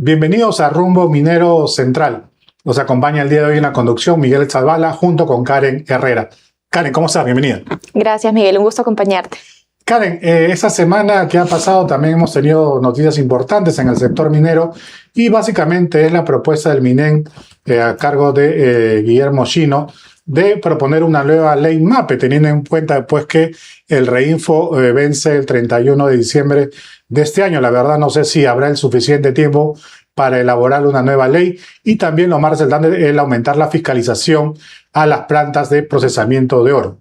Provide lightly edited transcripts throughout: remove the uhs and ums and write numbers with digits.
Bienvenidos a Rumbo Minero Central. Nos acompaña el día de hoy en la conducción Miguel Zavala junto con Karen Herrera. Karen, ¿cómo estás? Bienvenida. Gracias, Miguel. Un gusto acompañarte. Karen, esta semana que ha pasado también hemos tenido noticias importantes en el sector minero y básicamente es la propuesta del MINEN a cargo de Guillermo Chino de proponer una nueva ley MAPE, teniendo en cuenta pues que el reinfo vence el 31 de diciembre de este año. La verdad no sé si habrá el suficiente tiempo para elaborar una nueva ley y también lo más resaltante es el aumentar la fiscalización a las plantas de procesamiento de oro.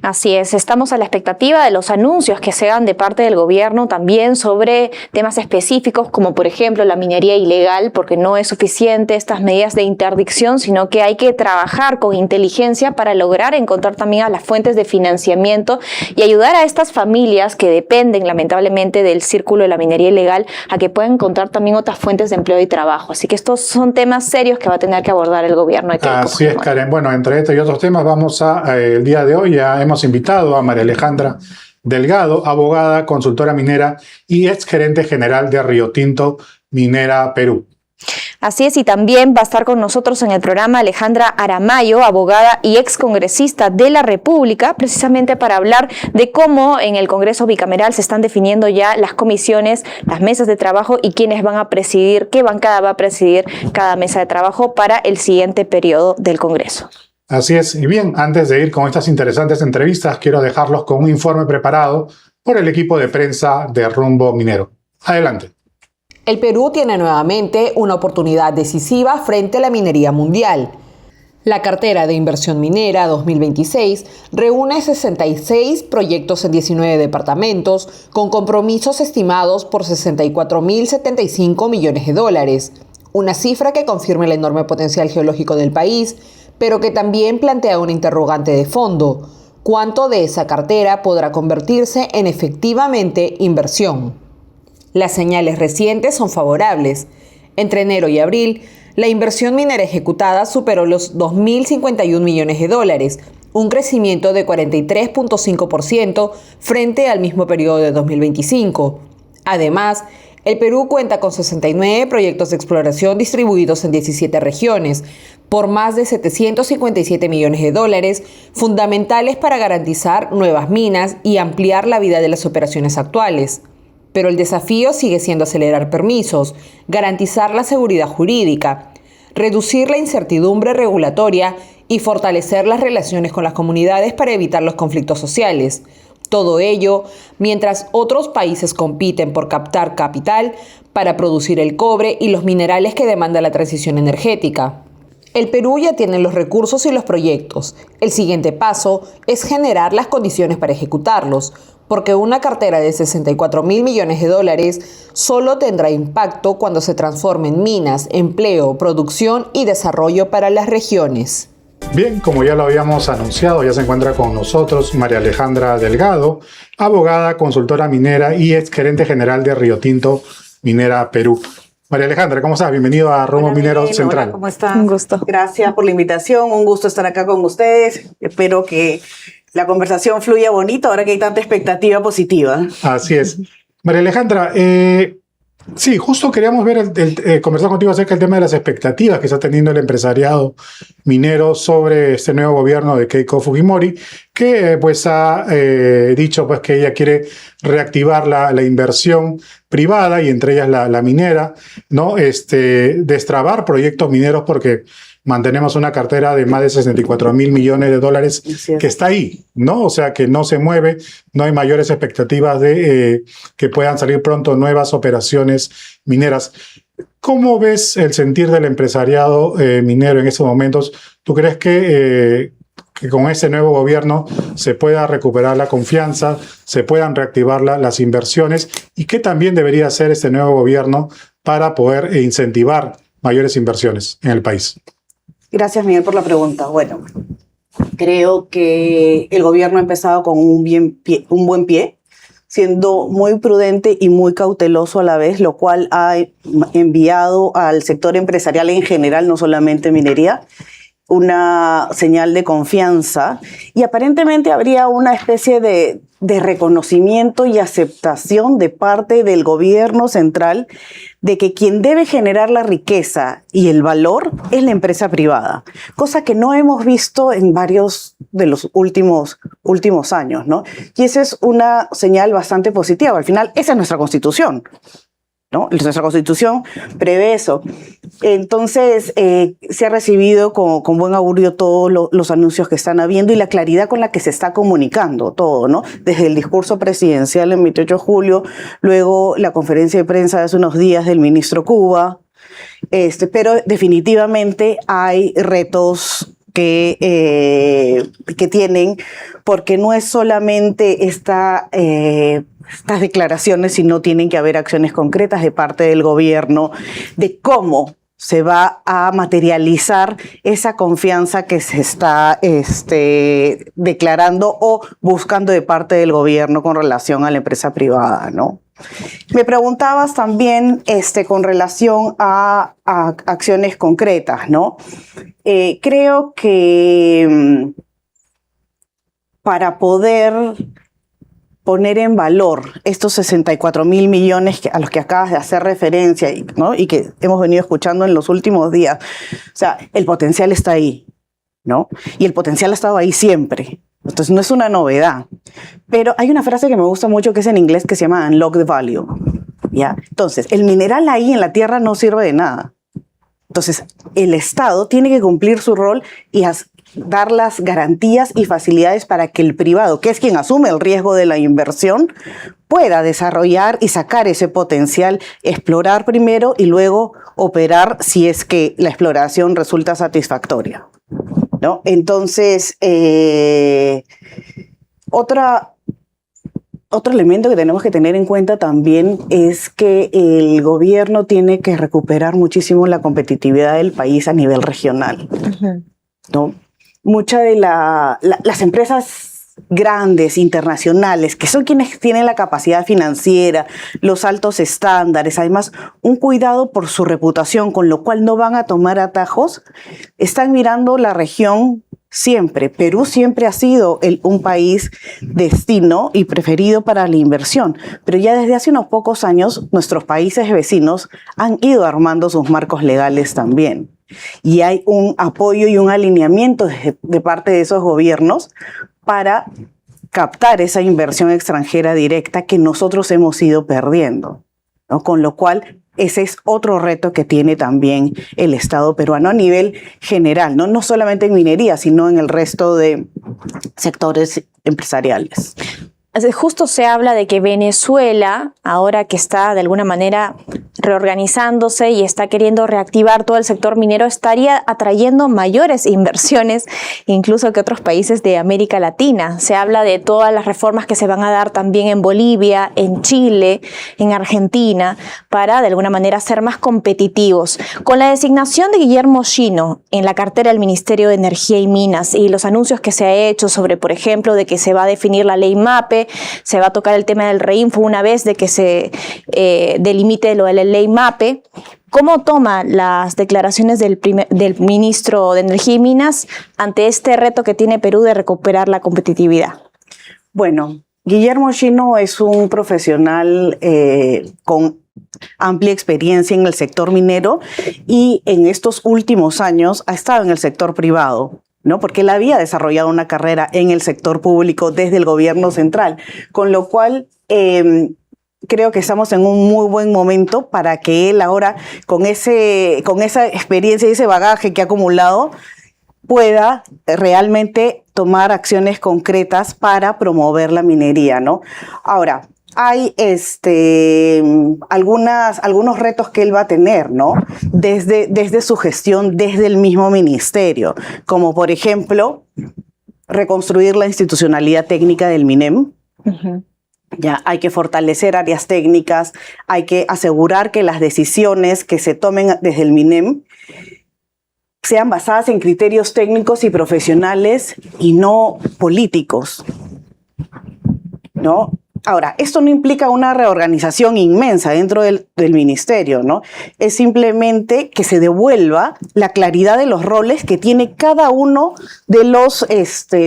Así es, estamos a la expectativa de los anuncios que se hagan de parte del gobierno también sobre temas específicos como por ejemplo la minería ilegal, porque no es suficiente estas medidas de interdicción, sino que hay que trabajar con inteligencia para lograr encontrar también a las fuentes de financiamiento y ayudar a estas familias que dependen lamentablemente del círculo de la minería ilegal a que puedan encontrar también otras fuentes de empleo y trabajo. Así que estos son temas serios que va a tener que abordar el gobierno de Keiko Así es, Karen. Bueno, entre estos y otros temas vamos el día de hoy ya hemos invitado a María Alejandra Delgado, abogada, consultora minera y ex gerente general de Río Tinto Minera Perú. Así es, y también va a estar con nosotros en el programa Alejandra Aramayo, abogada y ex congresista de la República, precisamente para hablar de cómo en el Congreso bicameral se están definiendo ya las comisiones, las mesas de trabajo y quiénes van a presidir, qué bancada va a presidir cada mesa de trabajo para el siguiente periodo del Congreso. Así es, y bien, antes de ir con estas interesantes entrevistas, quiero dejarlos con un informe preparado por el equipo de prensa de Rumbo Minero. Adelante. El Perú tiene nuevamente una oportunidad decisiva frente a la minería mundial. La cartera de inversión minera 2026 reúne 66 proyectos en 19 departamentos con compromisos estimados por 64.075 millones de dólares, una cifra que confirma el enorme potencial geológico del país, pero que también plantea una interrogante de fondo: ¿cuánto de esa cartera podrá convertirse en efectivamente inversión? Las señales recientes son favorables. Entre enero y abril, la inversión minera ejecutada superó los 2.051 millones de dólares, un crecimiento de 43.5% frente al mismo periodo de 2025. Además, el Perú cuenta con 69 proyectos de exploración distribuidos en 17 regiones, por más de 757 millones de dólares, fundamentales para garantizar nuevas minas y ampliar la vida de las operaciones actuales. Pero el desafío sigue siendo acelerar permisos, garantizar la seguridad jurídica, reducir la incertidumbre regulatoria y fortalecer las relaciones con las comunidades para evitar los conflictos sociales. Todo ello mientras otros países compiten por captar capital para producir el cobre y los minerales que demanda la transición energética. El Perú ya tiene los recursos y los proyectos. El siguiente paso es generar las condiciones para ejecutarlos, porque una cartera de 64.000 millones de dólares solo tendrá impacto cuando se transforme en minas, empleo, producción y desarrollo para las regiones. Bien, como ya lo habíamos anunciado, ya se encuentra con nosotros María Alejandra Delgado, abogada, consultora minera y ex gerente general de Río Tinto Minera Perú. María Alejandra, ¿cómo estás? Bienvenido a Rumbo Minero Central. Hola, ¿cómo estás? Un gusto. Gracias por la invitación, un gusto estar acá con ustedes. Espero que la conversación fluya bonito ahora que hay tanta expectativa positiva. Así es. María Alejandra, sí, justo queríamos ver conversar contigo acerca del tema de las expectativas que está teniendo el empresariado minero sobre este nuevo gobierno de Keiko Fujimori, que pues ha dicho pues que ella quiere reactivar la inversión privada y entre ellas la minera, ¿no? Destrabar proyectos mineros porque mantenemos una cartera de más de 64.000 millones de dólares que está ahí, ¿no? O sea, que no se mueve, no hay mayores expectativas de que puedan salir pronto nuevas operaciones mineras. ¿Cómo ves el sentir del empresariado minero en estos momentos? ¿Tú crees que con ese nuevo gobierno se pueda recuperar la confianza, se puedan reactivar las inversiones? ¿Y qué también debería hacer este nuevo gobierno para poder incentivar mayores inversiones en el país? Gracias, Miguel, por la pregunta. Bueno, creo que el gobierno ha empezado con un buen pie, siendo muy prudente y muy cauteloso a la vez, lo cual ha enviado al sector empresarial en general, no solamente minería, una señal de confianza y aparentemente habría una especie de reconocimiento y aceptación de parte del gobierno central de que quien debe generar la riqueza y el valor es la empresa privada, cosa que no hemos visto en varios de los últimos años, ¿no? Y esa es una señal bastante positiva. Al final, esa es nuestra Constitución, ¿no? Nuestra Constitución prevé eso. Entonces, se ha recibido con buen augurio todos los anuncios que están habiendo y la claridad con la que se está comunicando todo, ¿no? Desde el discurso presidencial el 28 de julio, luego la conferencia de prensa de hace unos días del ministro Cuba, pero definitivamente hay retos que tienen, porque no es solamente estas declaraciones, sino tienen que haber acciones concretas de parte del gobierno de cómo se va a materializar esa confianza que se está declarando o buscando de parte del gobierno con relación a la empresa privada, ¿no? Me preguntabas también con relación a acciones concretas, ¿no? Creo que para poder poner en valor estos 64.000 millones a los que acabas de hacer referencia, ¿no? Y que hemos venido escuchando en los últimos días, o sea, el potencial está ahí, ¿no? Y el potencial ha estado ahí siempre. Entonces no es una novedad. Pero hay una frase que me gusta mucho que es en inglés que se llama unlock the value, ¿ya? Entonces, el mineral ahí en la tierra no sirve de nada. Entonces, el Estado tiene que cumplir su rol y dar las garantías y facilidades para que el privado, que es quien asume el riesgo de la inversión, pueda desarrollar y sacar ese potencial, explorar primero y luego operar si es que la exploración resulta satisfactoria, ¿no? Entonces, otro elemento que tenemos que tener en cuenta también es que el gobierno tiene que recuperar muchísimo la competitividad del país a nivel regional, ¿no? Muchas de las empresas grandes, internacionales, que son quienes tienen la capacidad financiera, los altos estándares, además un cuidado por su reputación, con lo cual no van a tomar atajos, están mirando la región siempre. Perú siempre ha sido un país destino y preferido para la inversión, pero ya desde hace unos pocos años nuestros países vecinos han ido armando sus marcos legales también. Y hay un apoyo y un alineamiento de parte de esos gobiernos para captar esa inversión extranjera directa que nosotros hemos ido perdiendo, ¿no? Con lo cual, ese es otro reto que tiene también el Estado peruano a nivel general, ¿no? No solamente en minería, sino en el resto de sectores empresariales. Justo se habla de que Venezuela, ahora que está de alguna manera reorganizándose y está queriendo reactivar todo el sector minero, estaría atrayendo mayores inversiones incluso que otros países de América Latina. Se habla de todas las reformas que se van a dar también en Bolivia, en Chile, en Argentina, para de alguna manera ser más competitivos. Con la designación de Guillermo Shino en la cartera del Ministerio de Energía y Minas y los anuncios que se ha hecho sobre, por ejemplo, de que se va a definir la ley MAPE, se va a tocar el tema del REINFO una vez de que se delimite lo de la ley MAPE. ¿Cómo toma las declaraciones del ministro de Energía y Minas ante este reto que tiene Perú de recuperar la competitividad? Bueno, Guillermo Shino es un profesional con amplia experiencia en el sector minero y en estos últimos años ha estado en el sector privado, ¿no? Porque él había desarrollado una carrera en el sector público desde el gobierno central, con lo cual creo que estamos en un muy buen momento para que él ahora, con esa experiencia y ese bagaje que ha acumulado, pueda realmente tomar acciones concretas para promover la minería, ¿no? Ahora, hay algunos retos que él va a tener, ¿no? Desde su gestión, desde el mismo ministerio, como por ejemplo, reconstruir la institucionalidad técnica del MINEM. Uh-huh. Ya hay que fortalecer áreas técnicas, hay que asegurar que las decisiones que se tomen desde el MINEM sean basadas en criterios técnicos y profesionales y no políticos, ¿no? Ahora, esto no implica una reorganización inmensa dentro del ministerio, ¿no? Es simplemente que se devuelva la claridad de los roles que tiene cada uno de los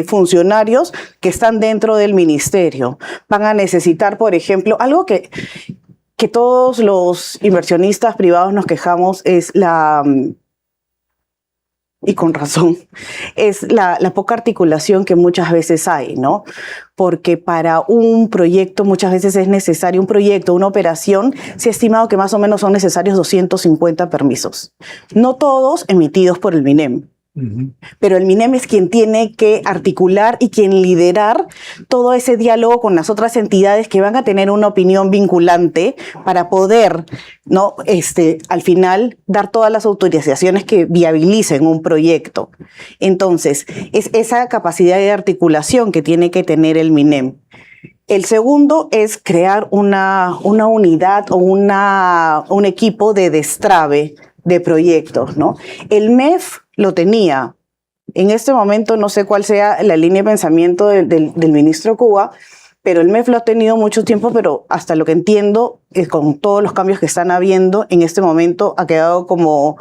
funcionarios que están dentro del ministerio. Van a necesitar, por ejemplo, algo que todos los inversionistas privados nos quejamos es y con razón, es la poca articulación que muchas veces hay, ¿no? Porque para un proyecto muchas veces es necesario, un proyecto, una operación, se ha estimado que más o menos son necesarios 250 permisos. No todos emitidos por el MINEM. Pero el MINEM es quien tiene que articular y quien liderar todo ese diálogo con las otras entidades que van a tener una opinión vinculante para poder, ¿no? Al final dar todas las autorizaciones que viabilicen un proyecto. Entonces, es esa capacidad de articulación que tiene que tener el MINEM. El segundo es crear una unidad o un equipo de destrave de proyectos, ¿no? El MEF lo tenía. En este momento no sé cuál sea la línea de pensamiento del ministro Cuba, pero el MEF lo ha tenido mucho tiempo, pero hasta lo que entiendo, con todos los cambios que están habiendo, en este momento ha quedado como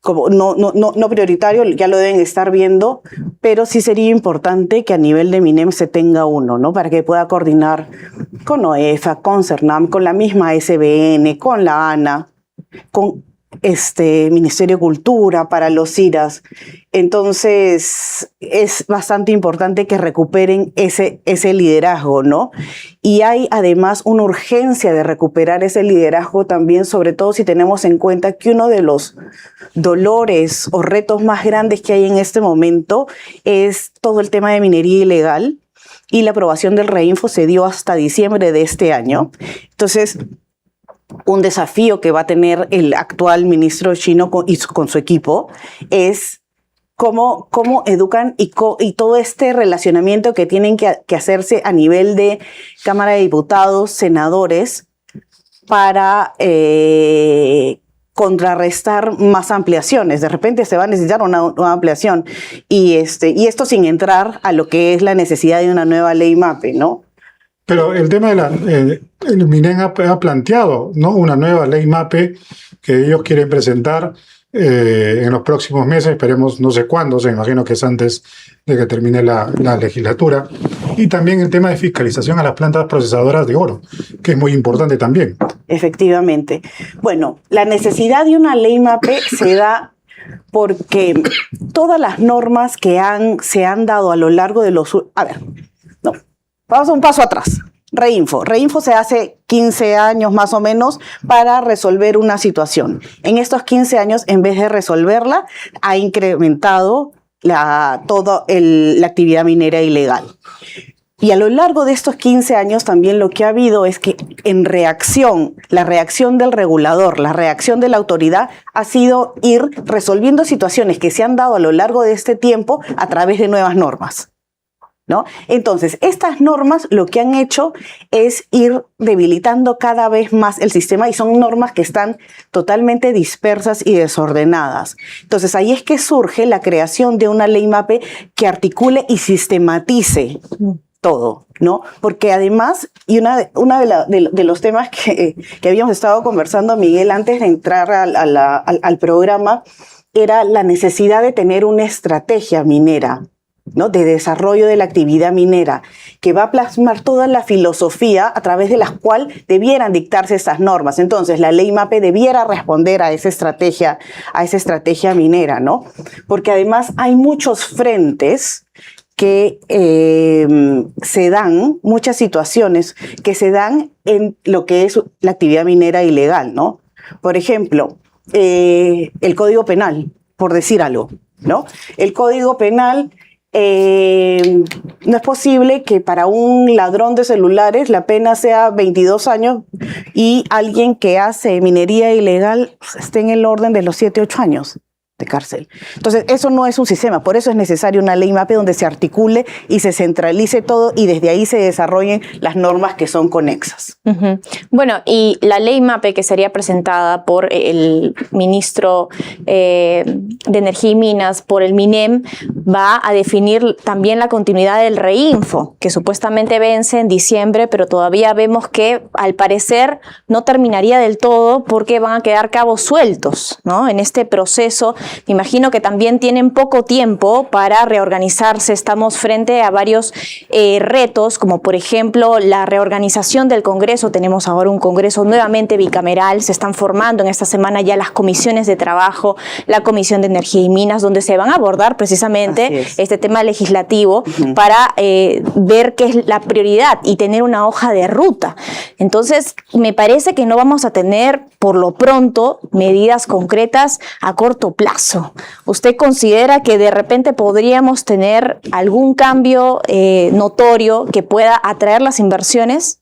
no prioritario, ya lo deben estar viendo, pero sí sería importante que a nivel de MINEM se tenga uno, ¿no? Para que pueda coordinar con OEFA, con CERNAM, con la misma SBN, con la ANA, con Ministerio de Cultura, para los IRAS. Entonces, es bastante importante que recuperen ese liderazgo, ¿no? Y hay además una urgencia de recuperar ese liderazgo también, sobre todo si tenemos en cuenta que uno de los dolores o retos más grandes que hay en este momento es todo el tema de minería ilegal, y la aprobación del REINFO se dio hasta diciembre de este año. Entonces, un desafío que va a tener el actual ministro chino con su equipo es cómo educan y todo este relacionamiento que tienen que hacerse a nivel de Cámara de Diputados, senadores, para contrarrestar más ampliaciones. De repente se va a necesitar una ampliación y esto sin entrar a lo que es la necesidad de una nueva ley MAPE, ¿no? Pero el tema de el MINEM ha planteado, ¿no?, una nueva ley MAPE que ellos quieren presentar en los próximos meses, esperemos no sé cuándo, se imagino que es antes de que termine la legislatura. Y también el tema de fiscalización a las plantas procesadoras de oro, que es muy importante también. Efectivamente. Bueno, la necesidad de una ley MAPE se da porque todas las normas que se han dado a lo largo de los... A ver, no. Vamos a un paso atrás. REINFO. REINFO se hace 15 años más o menos para resolver una situación. En estos 15 años, en vez de resolverla, ha incrementado toda la actividad minera ilegal. Y a lo largo de estos 15 años también lo que ha habido es que la reacción del regulador, la reacción de la autoridad ha sido ir resolviendo situaciones que se han dado a lo largo de este tiempo a través de nuevas normas, ¿no? Entonces, estas normas lo que han hecho es ir debilitando cada vez más el sistema, y son normas que están totalmente dispersas y desordenadas. Entonces, ahí es que surge la creación de una ley MAPE que articule y sistematice todo, ¿no? Porque además, y una de los temas que habíamos estado conversando, Miguel, antes de entrar al programa, era la necesidad de tener una estrategia minera, ¿no?, de desarrollo de la actividad minera, que va a plasmar toda la filosofía a través de la cual debieran dictarse estas normas. Entonces, la ley MAPE debiera responder a esa estrategia minera, ¿no? Porque además hay muchos frentes que se dan, muchas situaciones que se dan en lo que es la actividad minera ilegal, ¿no? Por ejemplo, el Código Penal, por decir algo, ¿no? El Código Penal... no es posible que para un ladrón de celulares la pena sea 22 años y alguien que hace minería ilegal esté en el orden de los 7, 8 años. de cárcel. Entonces, eso no es un sistema, por eso es necesaria una ley MAPE donde se articule y se centralice todo y desde ahí se desarrollen las normas que son conexas. Uh-huh. Bueno, y la ley MAPE que sería presentada por el ministro de Energía y Minas, por el MINEM, va a definir también la continuidad del REINFO, que supuestamente vence en diciembre, pero todavía vemos que al parecer no terminaría del todo porque van a quedar cabos sueltos, ¿no? En este proceso. Me imagino que también tienen poco tiempo para reorganizarse. Estamos frente a varios retos, como por ejemplo la reorganización del Congreso. Tenemos ahora un Congreso nuevamente bicameral. Se están formando en esta semana ya las comisiones de trabajo, la Comisión de Energía y Minas, donde se van a abordar precisamente este tema legislativo para ver qué es la prioridad y tener una hoja de ruta. Entonces, me parece que no vamos a tener, por lo pronto, medidas concretas a corto plazo. ¿Usted considera que de repente podríamos tener algún cambio notorio que pueda atraer las inversiones?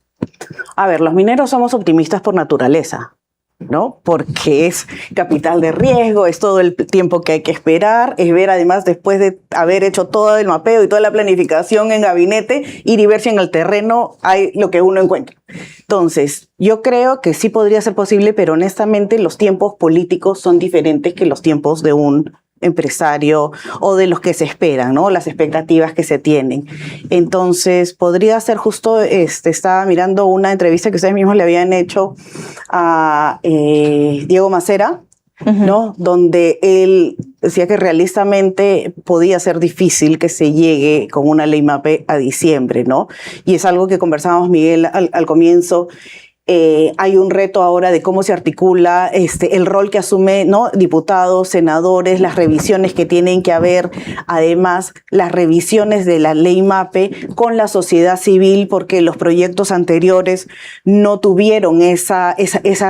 A ver, los mineros somos optimistas por naturaleza, ¿no? Porque es capital de riesgo, es todo el tiempo que hay que esperar, es ver además después de haber hecho todo el mapeo y toda la planificación en gabinete, ir y ver si en el terreno hay lo que uno encuentra. Entonces, yo creo que sí podría ser posible, pero honestamente los tiempos políticos son diferentes que los tiempos de un empresario o de los que se esperan, ¿no? Las expectativas que se tienen. Entonces, podría ser justo, estaba mirando una entrevista que ustedes mismos le habían hecho a Diego Macera, ¿no? Donde él decía que realistamente podía ser difícil que se llegue con una ley MAPE a diciembre, ¿no? Y es algo que conversábamos, Miguel, al comienzo. Hay un reto ahora de cómo se articula el rol que asume, ¿no? Diputados, senadores, las revisiones que tienen que haber, además las revisiones de la ley MAPE con la sociedad civil, porque los proyectos anteriores no tuvieron esa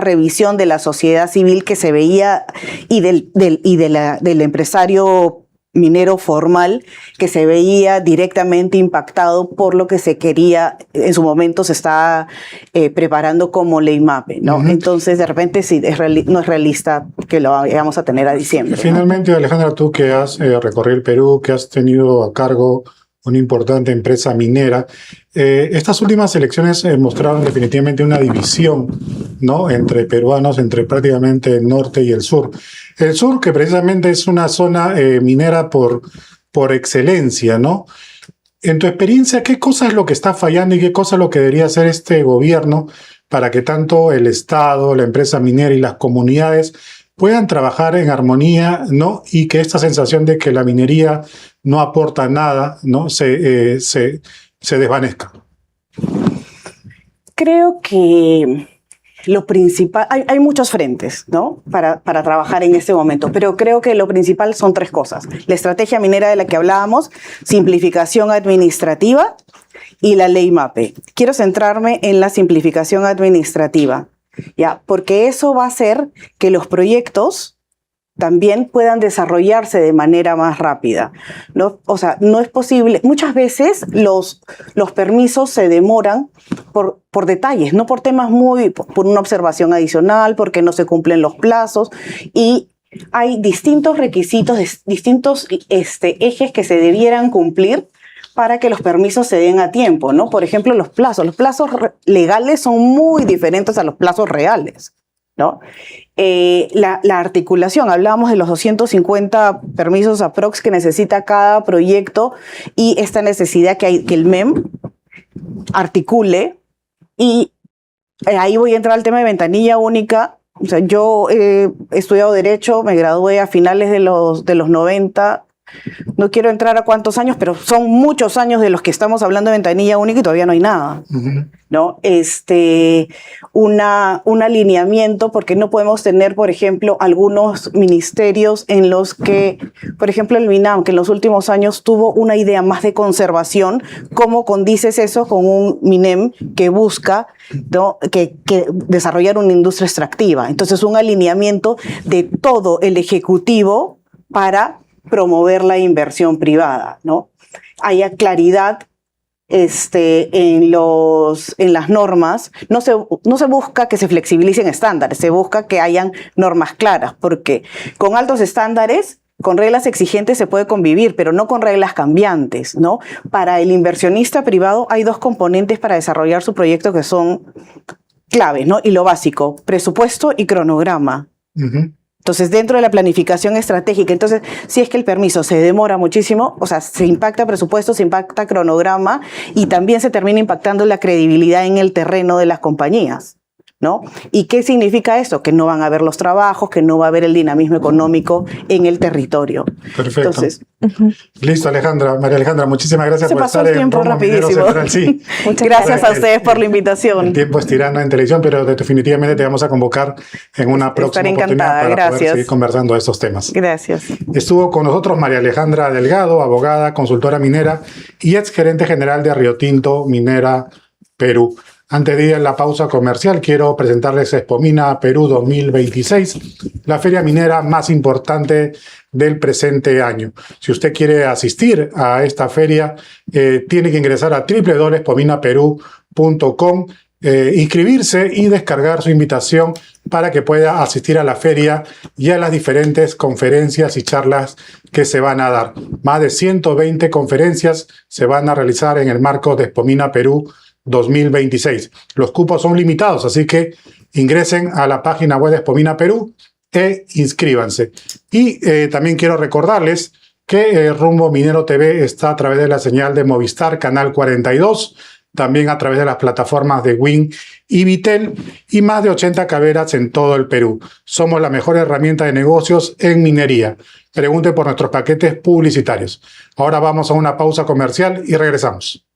revisión de la sociedad civil que se veía y del empresario minero formal, que se veía directamente impactado por lo que se quería, en su momento se estaba preparando como ley MAPE, ¿no? Entonces, de repente, sí, no es realista que lo vayamos a tener a diciembre. Finalmente, ¿no? Alejandra, tú que has recorrido el Perú, que has tenido a cargo una importante empresa minera, estas últimas elecciones mostraron definitivamente una división, ¿no? Entre peruanos, entre prácticamente el norte y el sur. El sur, que precisamente es una zona minera por excelencia, ¿no? En tu experiencia, ¿qué cosa es lo que está fallando y qué cosa es lo que debería hacer este gobierno para que tanto el Estado, la empresa minera y las comunidades puedan trabajar en armonía, ¿no? Y que esta sensación de que la minería no aporta nada, ¿no? se desvanezca? Creo que lo principal, hay muchos frentes, ¿no? Para trabajar en este momento, pero creo que lo principal son tres cosas. La estrategia minera de la que hablábamos, simplificación administrativa y la ley MAPE. Quiero centrarme en la simplificación administrativa, ¿ya? Porque eso va a hacer que los proyectos también puedan desarrollarse de manera más rápida, ¿no? O sea, no es posible. Muchas veces los permisos se demoran por detalles, no por temas por una observación adicional, porque no se cumplen los plazos, y hay distintos requisitos, distintos ejes que se debieran cumplir para que los permisos se den a tiempo, ¿no? Por ejemplo, los plazos. Los plazos legales son muy diferentes a los plazos reales, ¿no? La articulación, hablábamos de los 250 permisos aprox que necesita cada proyecto y esta necesidad que el MEM articule, y ahí voy a entrar al tema de ventanilla única. O sea, yo he estudiado Derecho, me gradué a finales de los 90, no quiero entrar a cuántos años, pero son muchos años de los que estamos hablando de ventanilla única y todavía no hay nada, ¿no? Un alineamiento, porque no podemos tener, por ejemplo, algunos ministerios en los que, por ejemplo, el MINAM, que en los últimos años tuvo una idea más de conservación. ¿Cómo condices eso con un MINEM que busca, ¿no? que desarrollar una industria extractiva? Entonces, un alineamiento de todo el Ejecutivo para promover la inversión privada, ¿no? Haya claridad en las normas, no se busca que se flexibilicen estándares, se busca que hayan normas claras, porque con altos estándares, con reglas exigentes se puede convivir, pero no con reglas cambiantes, ¿no? Para el inversionista privado hay dos componentes para desarrollar su proyecto que son claves, ¿no? Y lo básico, presupuesto y cronograma. Entonces, dentro de la planificación estratégica, entonces, si es que el permiso se demora muchísimo, o sea, se impacta presupuesto, se impacta cronograma y también se termina impactando la credibilidad en el terreno de las compañías, ¿no? ¿Y qué significa eso? Que no van a haber los trabajos, que no va a haber el dinamismo económico en el territorio. Perfecto. Entonces, Listo, María Alejandra, muchísimas gracias por estar en Rumbo Minero Central. Sí. Muchas gracias a ustedes por la invitación. El tiempo es tirano en televisión, pero definitivamente te vamos a convocar en una próxima oportunidad para poder seguir conversando de estos temas. Gracias. Estuvo con nosotros María Alejandra Delgado, abogada, consultora minera y ex gerente general de Río Tinto Minera Perú. Antes de ir a la pausa comercial, quiero presentarles Expomina Perú 2026, la feria minera más importante del presente año. Si usted quiere asistir a esta feria, tiene que ingresar a www.expominaperú.com, inscribirse y descargar su invitación para que pueda asistir a la feria y a las diferentes conferencias y charlas que se van a dar. Más de 120 conferencias se van a realizar en el marco de Expomina Perú 2026. Los cupos son limitados, así que ingresen a la página web de Expomina Perú e inscríbanse. Y también quiero recordarles que Rumbo Minero TV está a través de la señal de Movistar, Canal 42, también a través de las plataformas de Win y Vitel, y más de 80 caberas en todo el Perú. Somos la mejor herramienta de negocios en minería. Pregunte por nuestros paquetes publicitarios. Ahora vamos a una pausa comercial y regresamos.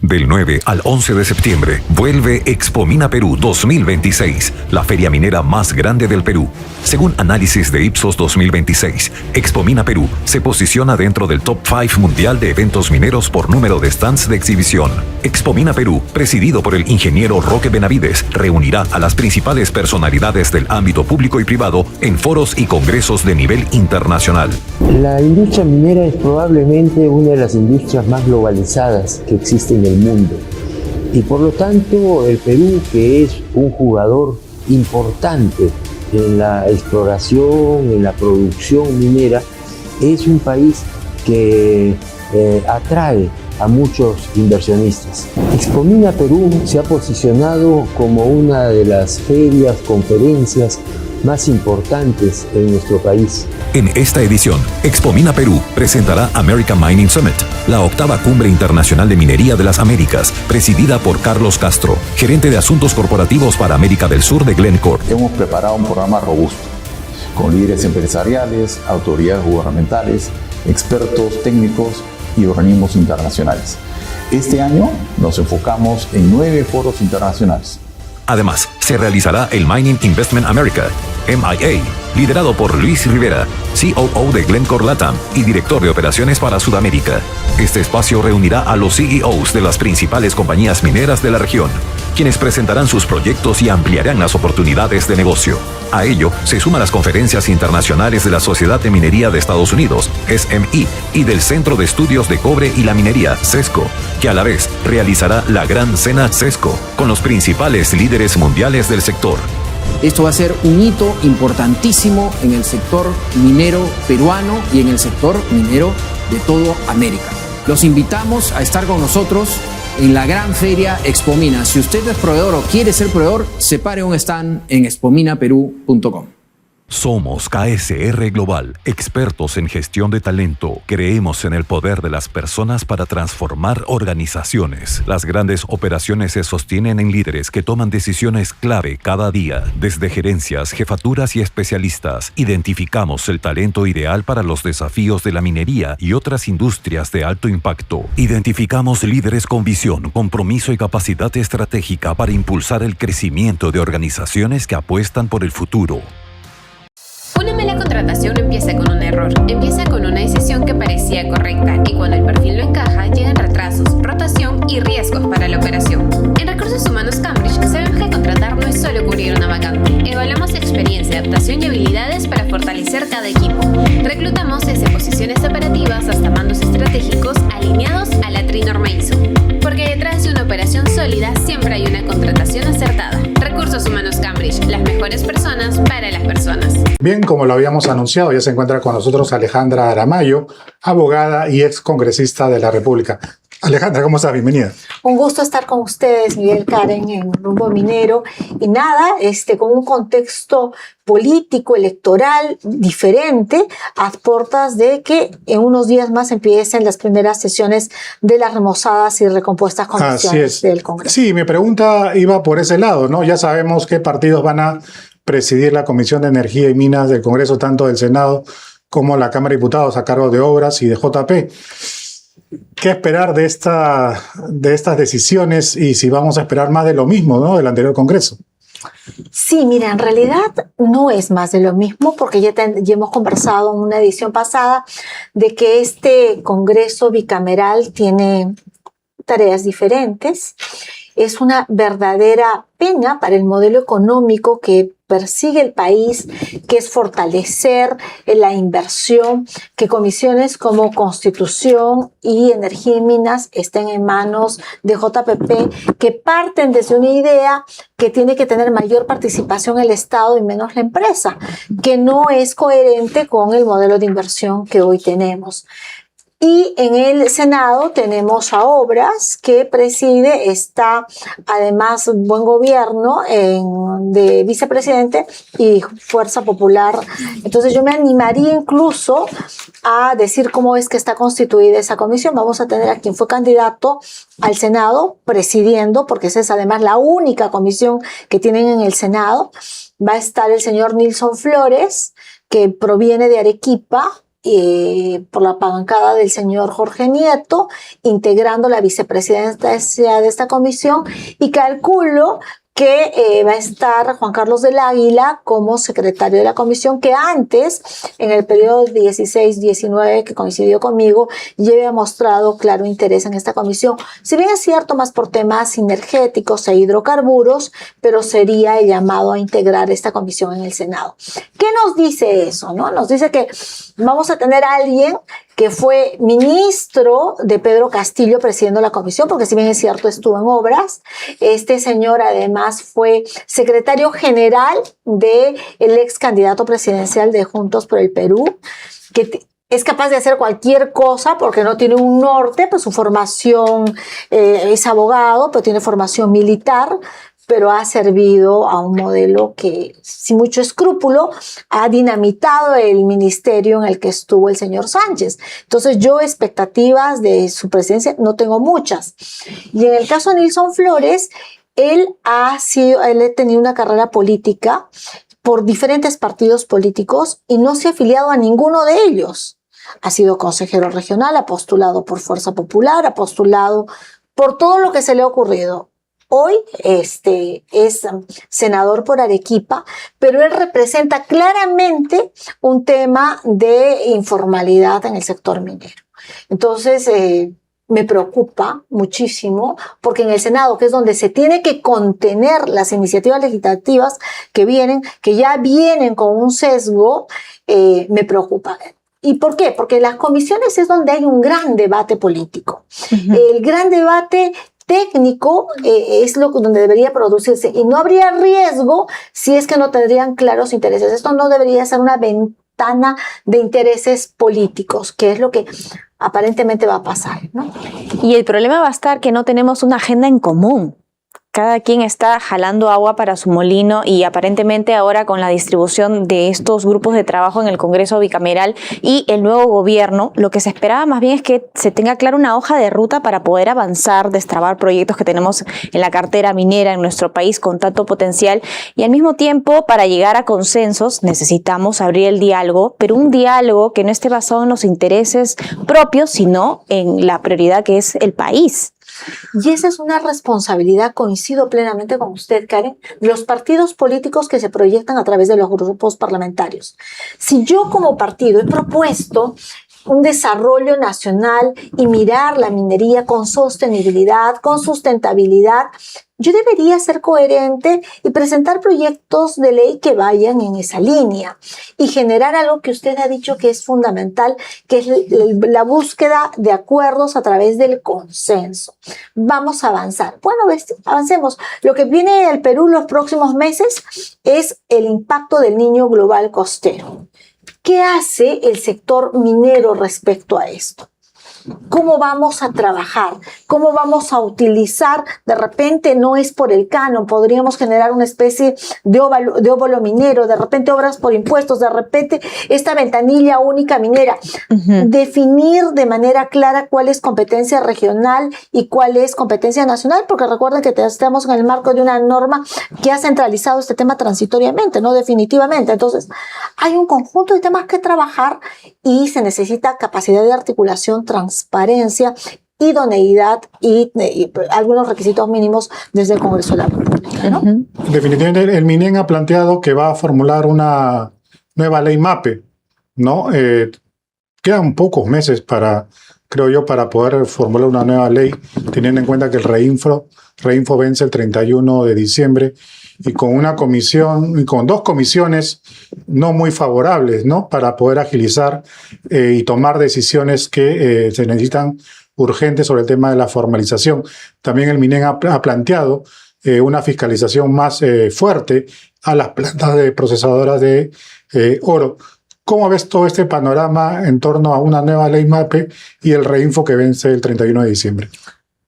Del 9 al 11 de septiembre, vuelve Expomina Perú 2026, la feria minera más grande del Perú. Según análisis de Ipsos 2026, Expomina Perú se posiciona dentro del top 5 mundial de eventos mineros por número de stands de exhibición. Expomina Perú, presidido por el ingeniero Roque Benavides, reunirá a las principales personalidades del ámbito público y privado en foros y congresos de nivel internacional. La industria minera es probablemente una de las industrias más globalizadas que existen en el mundo, y por lo tanto el Perú, que es un jugador importante en la exploración, en la producción minera, es un país que atrae a muchos inversionistas. Expomina Perú se ha posicionado como una de las ferias, conferencias más importantes en nuestro país. En esta edición, Expomina Perú presentará American Mining Summit, la octava cumbre internacional de minería de las Américas, presidida por Carlos Castro, gerente de asuntos corporativos para América del Sur de Glencore. Hemos preparado un programa robusto, con líderes empresariales, autoridades gubernamentales, expertos técnicos y organismos internacionales. Este año nos enfocamos en 9 foros internacionales. Además, se realizará el Mining Investment America, MIA, liderado por Luis Rivera, COO de Glencore LATAM y director de operaciones para Sudamérica. Este espacio reunirá a los CEOs de las principales compañías mineras de la región, quienes presentarán sus proyectos y ampliarán las oportunidades de negocio. A ello se suman las conferencias internacionales de la Sociedad de Minería de Estados Unidos, SMI, y del Centro de Estudios de Cobre y la Minería, CESCO, que a la vez realizará la Gran Cena CESCO, con los principales líderes mundiales del sector. Esto va a ser un hito importantísimo en el sector minero peruano y en el sector minero de toda América. Los invitamos a estar con nosotros en la gran feria Expomina. Si usted es proveedor o quiere ser proveedor, separe un stand en expominaperú.com. Somos KSR Global, expertos en gestión de talento. Creemos en el poder de las personas para transformar organizaciones. Las grandes operaciones se sostienen en líderes que toman decisiones clave cada día. Desde gerencias, jefaturas y especialistas, identificamos el talento ideal para los desafíos de la minería y otras industrias de alto impacto. Identificamos líderes con visión, compromiso y capacidad estratégica para impulsar el crecimiento de organizaciones que apuestan por el futuro. Una mala contratación no empieza con un error, empieza con una decisión que parecía correcta y cuando el perfil lo encaja llegan retrasos, rotación y riesgos para la operación. En Recursos Humanos Cambridge sabemos que contratar no es solo cubrir una vacante, evaluamos experiencia, adaptación y habilidades para fortalecer cada equipo. Reclutamos desde posiciones operativas hasta mandos estratégicos alineados a la Trinorma ISO. Porque sólida, siempre hay una contratación acertada. Recursos Humanos Cambridge, las mejores personas para las personas. Bien, como lo habíamos anunciado, ya se encuentra con nosotros Alejandra Aramayo, abogada y ex congresista de la República. Alejandra, ¿cómo estás? Bienvenida. Un gusto estar con ustedes, Miguel, Karen, en Rumbo Minero. Y nada, con un contexto político, electoral diferente, a puertas de que en unos días más empiecen las primeras sesiones de las remozadas y recompuestas comisiones del Congreso. Sí, mi pregunta iba por ese lado, ¿no? Ya sabemos qué partidos van a presidir la Comisión de Energía y Minas del Congreso, tanto del Senado como la Cámara de Diputados, a cargo de Obras y de JP. ¿Qué esperar de estas decisiones y si vamos a esperar más de lo mismo, ¿no?, del anterior Congreso? Sí, mira, en realidad no es más de lo mismo porque ya hemos conversado en una edición pasada de que este Congreso bicameral tiene tareas diferentes. Es una verdadera pena para el modelo económico que persigue el país, que es fortalecer la inversión, que comisiones como Constitución y Energía y Minas estén en manos de JPP, que parten desde una idea que tiene que tener mayor participación el Estado y menos la empresa, que no es coherente con el modelo de inversión que hoy tenemos. Y en el Senado tenemos a Obras, que preside, está además Buen Gobierno de vicepresidente y Fuerza Popular. Entonces yo me animaría incluso a decir cómo es que está constituida esa comisión. Vamos a tener a quien fue candidato al Senado presidiendo, porque esa es además la única comisión que tienen en el Senado. Va a estar el señor Nilson Flores, que proviene de Arequipa, por la bancada del señor Jorge Nieto, integrando la vicepresidencia de esta comisión, y calculo que va a estar Juan Carlos del Águila como secretario de la comisión, que antes, en el periodo 16-19 que coincidió conmigo, ya había mostrado claro interés en esta comisión. Si bien es cierto, más por temas energéticos e hidrocarburos, pero sería el llamado a integrar esta comisión en el Senado. ¿Qué nos dice eso, no? Nos dice que vamos a tener a alguien que fue ministro de Pedro Castillo presidiendo la comisión, porque si bien es cierto estuvo en Obras. Este señor además fue secretario general del ex candidato presidencial de Juntos por el Perú, que es capaz de hacer cualquier cosa porque no tiene un norte, pues su formación es abogado, pero tiene formación militar, pero ha servido a un modelo que, sin mucho escrúpulo, ha dinamitado el ministerio en el que estuvo el señor Sánchez. Entonces, yo expectativas de su presidencia no tengo muchas. Y en el caso de Nilson Flores, él ha tenido una carrera política por diferentes partidos políticos y no se ha afiliado a ninguno de ellos. Ha sido consejero regional, ha postulado por Fuerza Popular, ha postulado por todo lo que se le ha ocurrido. Hoy es senador por Arequipa, pero él representa claramente un tema de informalidad en el sector minero. Entonces, me preocupa muchísimo porque en el Senado, que es donde se tiene que contener las iniciativas legislativas que ya vienen con un sesgo, me preocupa. ¿Y por qué? Porque las comisiones es donde hay un gran debate político. El gran debate técnico es donde debería producirse y no habría riesgo si es que no tendrían claros intereses. Esto no debería ser una ventana de intereses políticos, que es lo que aparentemente va a pasar, ¿no? Y el problema va a estar que no tenemos una agenda en común. Cada quien está jalando agua para su molino y aparentemente ahora con la distribución de estos grupos de trabajo en el Congreso bicameral y el nuevo gobierno, lo que se esperaba más bien es que se tenga clara una hoja de ruta para poder avanzar, destrabar proyectos que tenemos en la cartera minera en nuestro país con tanto potencial, y al mismo tiempo para llegar a consensos necesitamos abrir el diálogo, pero un diálogo que no esté basado en los intereses propios, sino en la prioridad que es el país. Y esa es una responsabilidad, coincido plenamente con usted, Karen, de los partidos políticos que se proyectan a través de los grupos parlamentarios. Si yo como partido he propuesto un desarrollo nacional y mirar la minería con sostenibilidad, con sustentabilidad, yo debería ser coherente y presentar proyectos de ley que vayan en esa línea y generar algo que usted ha dicho que es fundamental, que es la búsqueda de acuerdos a través del consenso. Vamos a avanzar. Bueno, avancemos. Lo que viene al Perú los próximos meses es el impacto del Niño Global costero. ¿Qué hace el sector minero respecto a esto? ¿Cómo vamos a trabajar? ¿Cómo vamos a utilizar? De repente no es por el canon, podríamos generar una especie de óvalo minero, de repente obras por impuestos, de repente esta ventanilla única minera. Definir de manera clara cuál es competencia regional y cuál es competencia nacional, porque recuerden que estamos en el marco de una norma que ha centralizado este tema transitoriamente, no definitivamente. Entonces, hay un conjunto de temas que trabajar y se necesita capacidad de articulación, transparencia, idoneidad y algunos requisitos mínimos desde el Congreso de la República, ¿no? Definitivamente el MINEN ha planteado que va a formular una nueva ley MAPE, ¿no? Quedan pocos meses creo yo, para poder formular una nueva ley, teniendo en cuenta que el Reinfo vence el 31 de diciembre y con una comisión, y con dos comisiones no muy favorables, ¿no? Para poder agilizar y tomar decisiones que se necesitan urgentes sobre el tema de la formalización. También el MINEN ha planteado una fiscalización más fuerte a las plantas procesadoras de oro. ¿Cómo ves todo este panorama en torno a una nueva ley MAPE y el Reinfo que vence el 31 de diciembre?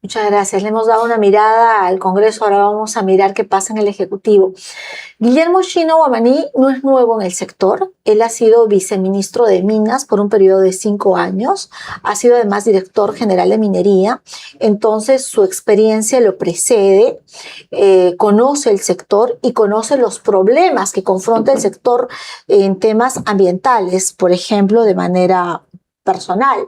Muchas gracias. Le hemos dado una mirada al Congreso, ahora vamos a mirar qué pasa en el Ejecutivo. Guillermo Chino Guamaní no es nuevo en el sector. Él ha sido viceministro de Minas por un periodo de 5 años. Ha sido además director general de minería. Entonces su experiencia lo precede, conoce el sector y conoce los problemas que confronta el sector en temas ambientales, por ejemplo, de manera personal.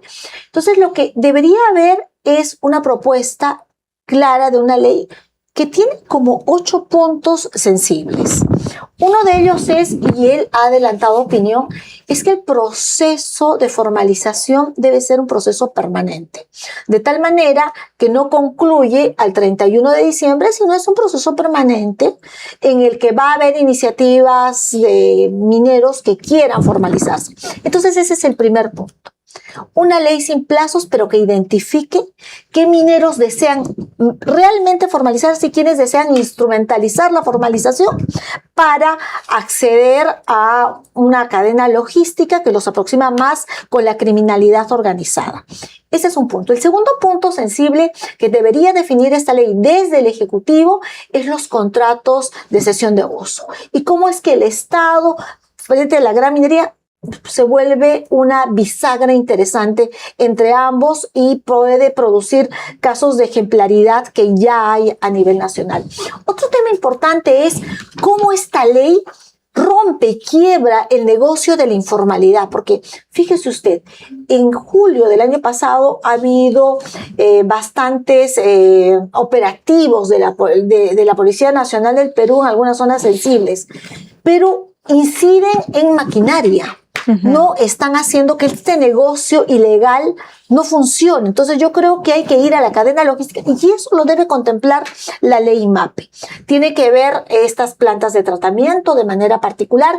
Entonces lo que debería haber es una propuesta clara de una ley que tiene como 8 puntos sensibles. Uno de ellos es, y él ha adelantado opinión, es que el proceso de formalización debe ser un proceso permanente, de tal manera que no concluye al 31 de diciembre, sino es un proceso permanente en el que va a haber iniciativas de mineros que quieran formalizarse. Entonces ese es el primer punto. Una ley sin plazos, pero que identifique qué mineros desean realmente formalizarse y quienes desean instrumentalizar la formalización para acceder a una cadena logística que los aproxima más con la criminalidad organizada. Ese es un punto. El segundo punto sensible que debería definir esta ley desde el Ejecutivo es los contratos de cesión de uso. Y cómo es que el Estado, frente a la gran minería, se vuelve una bisagra interesante entre ambos y puede producir casos de ejemplaridad que ya hay a nivel nacional. Otro tema importante es cómo esta ley rompe y quiebra el negocio de la informalidad, porque fíjese usted, en julio del año pasado ha habido bastantes operativos de la Policía Nacional del Perú en algunas zonas sensibles, pero inciden en maquinaria. No están haciendo que este negocio ilegal no funcione. Entonces yo creo que hay que ir a la cadena logística y eso lo debe contemplar la ley MAPE. Tiene que ver estas plantas de tratamiento de manera particular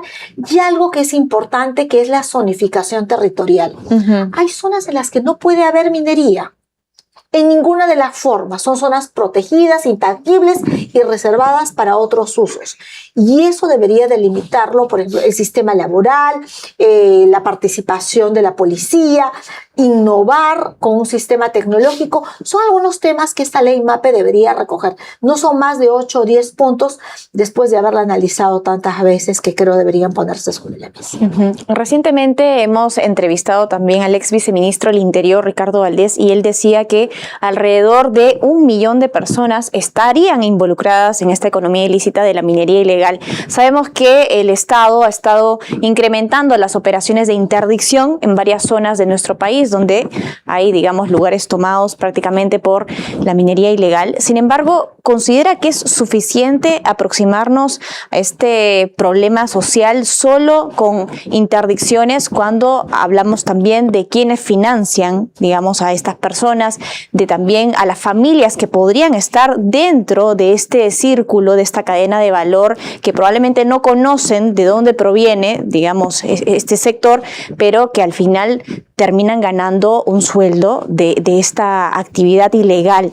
y algo que es importante, que es la zonificación territorial. Hay zonas en las que no puede haber minería en ninguna de las formas. Son zonas protegidas, intangibles y reservadas para otros usos. Y eso debería delimitarlo, por ejemplo, el sistema laboral, la participación de la policía, innovar con un sistema tecnológico. Son algunos temas que esta ley MAPE debería recoger. No son más de 8 o 10 puntos después de haberla analizado tantas veces que creo deberían ponerse sobre la mesa. Recientemente hemos entrevistado también al ex viceministro del Interior, Ricardo Valdés, y él decía que alrededor de 1 millón de personas estarían involucradas en esta economía ilícita de la minería ilegal. Sabemos que el Estado ha estado incrementando las operaciones de interdicción en varias zonas de nuestro país, donde hay, digamos, lugares tomados prácticamente por la minería ilegal. Sin embargo, ¿considera que es suficiente aproximarnos a este problema social solo con interdicciones cuando hablamos también de quienes financian, digamos, a estas personas, de también a las familias que podrían estar dentro de este círculo, de esta cadena de valor, que probablemente no conocen de dónde proviene, digamos, este sector, pero que al final terminan ganando un sueldo de esta actividad ilegal?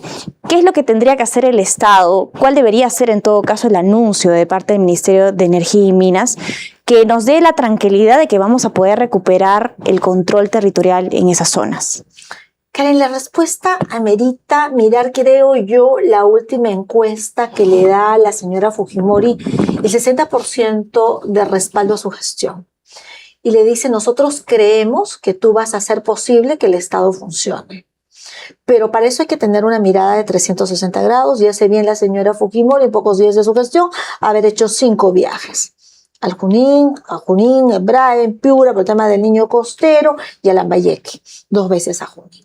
¿Qué es lo que tendría que hacer el Estado? ¿Cuál debería ser en todo caso el anuncio de parte del Ministerio de Energía y Minas que nos dé la tranquilidad de que vamos a poder recuperar el control territorial en esas zonas? Karen, la respuesta amerita mirar, creo yo, la última encuesta que le da a la señora Fujimori el 60% de respaldo a su gestión. Y le dice, nosotros creemos que tú vas a hacer posible que el Estado funcione. Pero para eso hay que tener una mirada de 360 grados. Y hace bien la señora Fujimori, en pocos días de su gestión, haber hecho 5 viajes. Al Junín, a Junín, Ebrae, Piura, por el tema del niño costero, y a Lambayeque, 2 veces a Junín.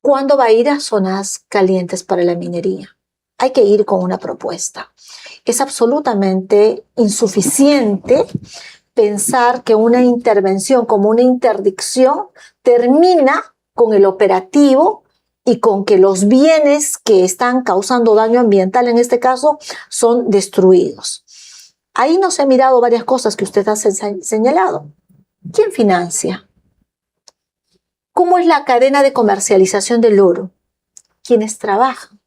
¿Cuándo va a ir a zonas calientes para la minería? Hay que ir con una propuesta. Es absolutamente insuficiente pensar que una intervención como una interdicción termina con el operativo y con que los bienes que están causando daño ambiental, en este caso, son destruidos. Ahí nos he mirado varias cosas que usted ha señalado. ¿Quién financia? ¿Cómo es la cadena de comercialización del oro? ¿Quiénes trabajan?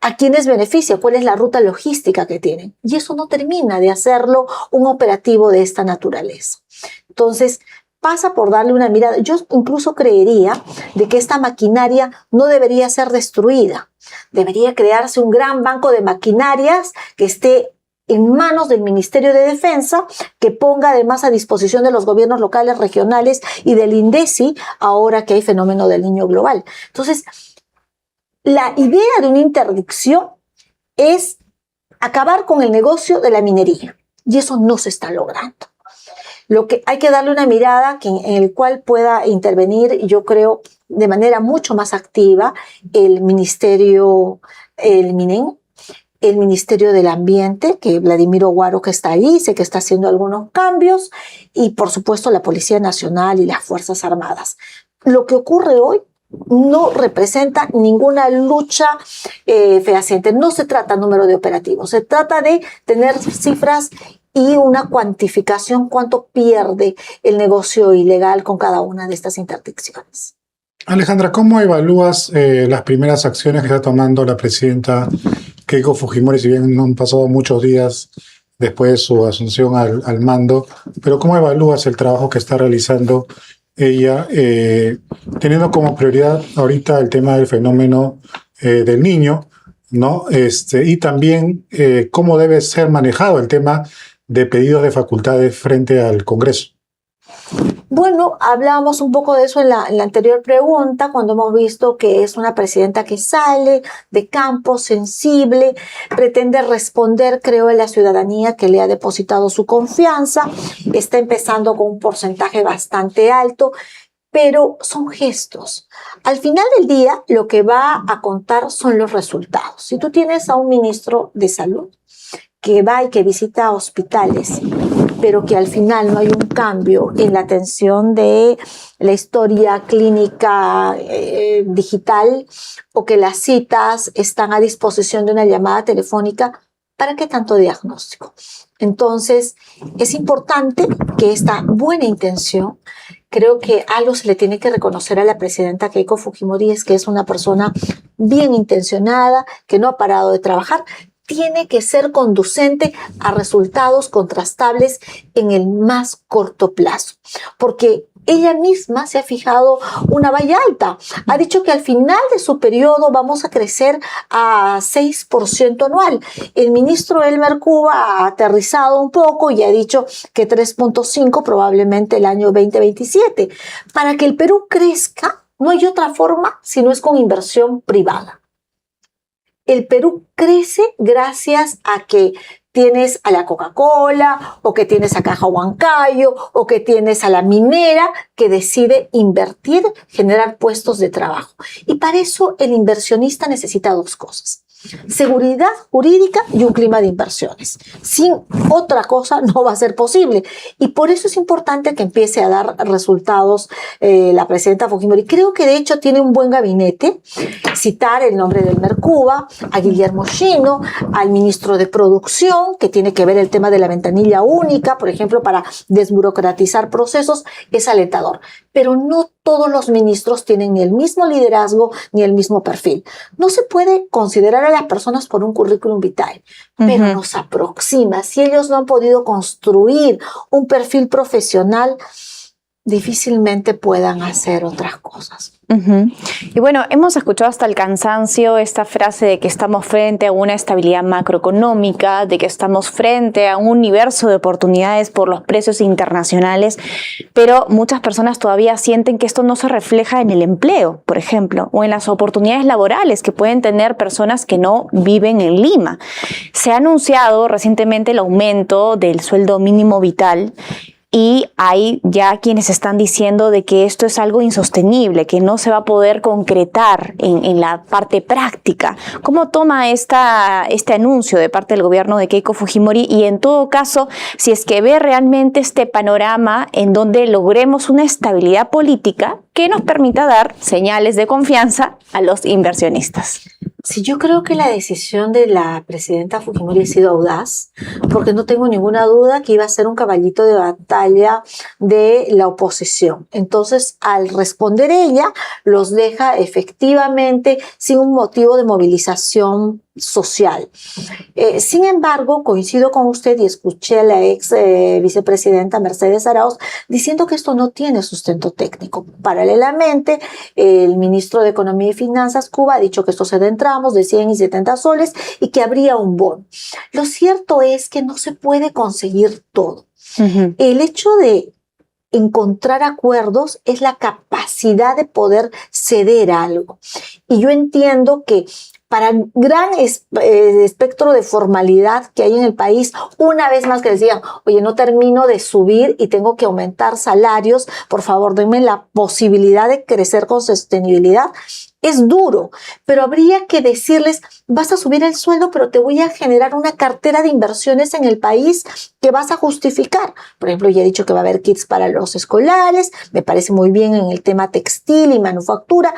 ¿A quiénes beneficia? ¿Cuál es la ruta logística que tienen? Y eso no termina de hacerlo un operativo de esta naturaleza. Entonces, pasa por darle una mirada. Yo incluso creería de que esta maquinaria no debería ser destruida. Debería crearse un gran banco de maquinarias que esté en manos del Ministerio de Defensa, que ponga además a disposición de los gobiernos locales, regionales y del INDECI, ahora que hay fenómeno del Niño global. Entonces, la idea de una interdicción es acabar con el negocio de la minería, y eso no se está logrando. Lo que hay que darle una mirada en el cual pueda intervenir, yo creo, de manera mucho más activa el Ministerio, el MINEN, el Ministerio del Ambiente, que Vladimiro Guaro, que está ahí, sé que está haciendo algunos cambios, y por supuesto la Policía Nacional y las Fuerzas Armadas. Lo que ocurre hoy no representa ninguna lucha fehaciente. No se trata de número de operativos, se trata de tener cifras y una cuantificación cuánto pierde el negocio ilegal con cada una de estas interdicciones. Alejandra, ¿cómo evalúas las primeras acciones que está tomando la presidenta Keiko Fujimori, si bien no han pasado muchos días después de su asunción al mando, pero cómo evalúas el trabajo que está realizando ella, teniendo como prioridad ahorita el tema del fenómeno del niño, ¿no? Y también cómo debe ser manejado el tema de pedidos de facultades frente al Congreso? Bueno, hablábamos un poco de eso en la anterior pregunta, cuando hemos visto que es una presidenta que sale de campo, sensible, pretende responder, creo, a la ciudadanía que le ha depositado su confianza, está empezando con un porcentaje bastante alto, pero son gestos. Al final del día, lo que va a contar son los resultados. Si tú tienes a un ministro de salud que va y que visita hospitales, pero que al final no hay un cambio en la atención de la historia clínica digital, o que las citas están a disposición de una llamada telefónica, ¿para qué tanto diagnóstico? Entonces, es importante que esta buena intención, creo que algo se le tiene que reconocer a la presidenta Keiko Fujimori, es que es una persona bien intencionada, que no ha parado de trabajar, tiene que ser conducente a resultados contrastables en el más corto plazo, porque ella misma se ha fijado una valla alta. Ha dicho que al final de su periodo vamos a crecer a 6% anual. El ministro Elmer Cuba ha aterrizado un poco y ha dicho que 3.5 probablemente el año 2027. Para que el Perú crezca, No hay otra forma si no es con inversión privada. El Perú crece gracias a que tienes a la Coca-Cola, o que tienes a Caja Huancayo, o que tienes a la minera que decide invertir, generar puestos de trabajo. Y para eso el inversionista necesita dos cosas: seguridad jurídica y un clima de inversiones. Sin otra cosa no va a ser posible. Y por eso es importante que empiece a dar resultados la presidenta Fujimori. Creo que de hecho tiene un buen gabinete. Citar el nombre del Mercuba, a Guillermo Shino, al ministro de Producción, que tiene que ver el tema de la ventanilla única, por ejemplo, para desburocratizar procesos, es alentador. Pero no todos los ministros tienen ni el mismo liderazgo ni el mismo perfil. No se puede considerar a las personas por un currículum vitae, pero nos aproxima. Si ellos no han podido construir un perfil profesional, difícilmente puedan hacer otras cosas. Y bueno, hemos escuchado hasta el cansancio esta frase de que estamos frente a una estabilidad macroeconómica, de que estamos frente a un universo de oportunidades por los precios internacionales, pero muchas personas todavía sienten que esto no se refleja en el empleo, por ejemplo, o en las oportunidades laborales que pueden tener personas que no viven en Lima. Se ha anunciado recientemente el aumento del sueldo mínimo vital, y hay ya quienes están diciendo de que esto es algo insostenible, que no se va a poder concretar en la parte práctica. ¿Cómo toma este anuncio de parte del gobierno de Keiko Fujimori? Y en todo caso, si es que ve realmente este panorama en donde logremos una estabilidad política que nos permita dar señales de confianza a los inversionistas. Sí, yo creo que la decisión de la presidenta Fujimori ha sido audaz, porque no tengo ninguna duda que iba a ser un caballito de batalla de la oposición. Entonces, al responder ella, los deja efectivamente sin un motivo de movilización social. Sin embargo, coincido con usted y escuché a la ex vicepresidenta Mercedes Arauz diciendo que esto no tiene sustento técnico. Paralelamente, el ministro de Economía y Finanzas, Cuba, ha dicho que esto se da en tramos de 100 y 70 soles y que habría un bono. Lo cierto es que no se puede conseguir todo. El hecho de encontrar acuerdos es la capacidad de poder ceder algo. Y yo entiendo que para el gran espectro de formalidad que hay en el país, una vez más que decían, oye, no termino de subir y tengo que aumentar salarios, por favor, denme la posibilidad de crecer con sostenibilidad. Es duro, pero habría que decirles, vas a subir el sueldo, pero te voy a generar una cartera de inversiones en el país que vas a justificar. Por ejemplo, ya he dicho que va a haber kits para los escolares, me parece muy bien en el tema textil y manufactura.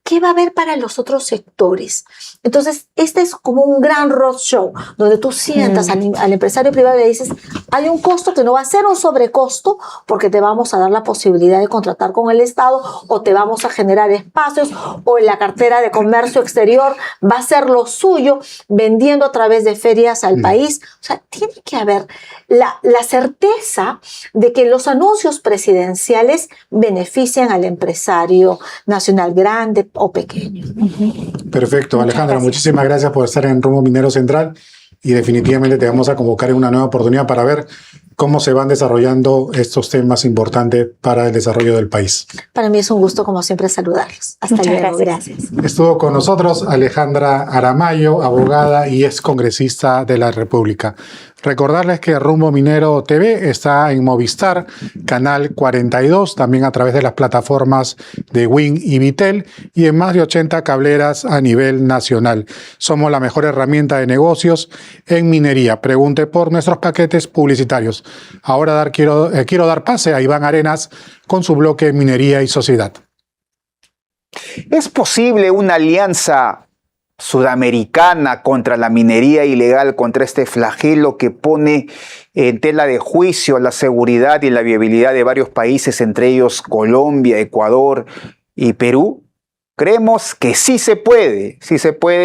¿Qué va a haber para los otros sectores? Entonces, este es como un gran roadshow, donde tú sientas al empresario privado y le dices, hay un costo que no va a ser un sobrecosto, porque te vamos a dar la posibilidad de contratar con el Estado, o te vamos a generar espacios, o en la cartera de comercio exterior va a ser lo suyo, vendiendo a través de ferias al país. O sea, tiene que haber la certeza de que los anuncios presidenciales benefician al empresario nacional grande o pequeño. Perfecto, Alejandra, muchísimas gracias por estar en Rumbo Minero Central y definitivamente te vamos a convocar en una nueva oportunidad para ver cómo se van desarrollando estos temas importantes para el desarrollo del país. Para mí es un gusto, como siempre, saludarlos. Hasta luego. Gracias. Estuvo con nosotros Alejandra Aramayo, abogada y ex congresista de la República. Recordarles que Rumbo Minero TV está en Movistar, canal 42, también a través de las plataformas de Win y Vitel y en más de 80 cableras a nivel nacional. Somos la mejor herramienta de negocios en minería. Pregunte por nuestros paquetes publicitarios. Ahora quiero dar pase a Iván Arenas con su bloque Minería y Sociedad. ¿Es posible una alianza sudamericana contra la minería ilegal, contra este flagelo que pone en tela de juicio la seguridad y la viabilidad de varios países, entre ellos Colombia, Ecuador y Perú? Creemos que sí se puede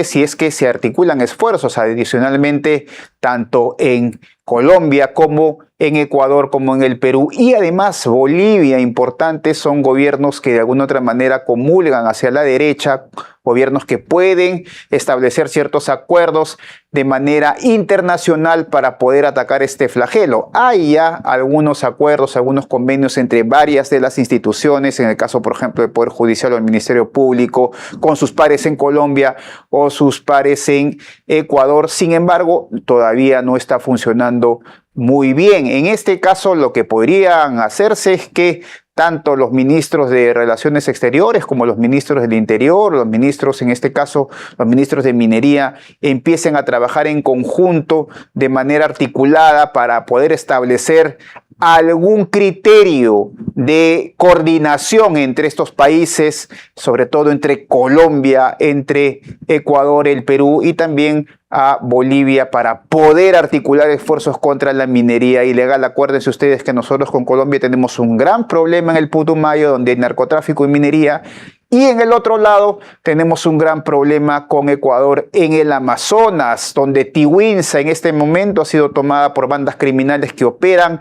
si es que se articulan esfuerzos adicionalmente tanto en Colombia como en Ecuador como en el Perú, y además Bolivia, importantes, son gobiernos que de alguna otra manera comulgan hacia la derecha, gobiernos que pueden establecer ciertos acuerdos de manera internacional para poder atacar este flagelo. Hay ya algunos acuerdos, algunos convenios entre varias de las instituciones, en el caso, por ejemplo, del Poder Judicial o el Ministerio Público, con sus pares en Colombia o sus pares en Ecuador. Sin embargo, todavía no está funcionando muy bien. En este caso, lo que podrían hacerse es que tanto los ministros de Relaciones Exteriores como los ministros del Interior, los ministros, en este caso, los ministros de Minería, empiecen a trabajar en conjunto de manera articulada para poder establecer algún criterio de coordinación entre estos países, sobre todo entre Colombia, entre Ecuador, el Perú y también a Bolivia, para poder articular esfuerzos contra la minería ilegal. Acuérdense ustedes que nosotros con Colombia tenemos un gran problema en el Putumayo, donde hay narcotráfico y minería, y en el otro lado tenemos un gran problema con Ecuador en el Amazonas, donde Tiwinsa en este momento ha sido tomada por bandas criminales que operan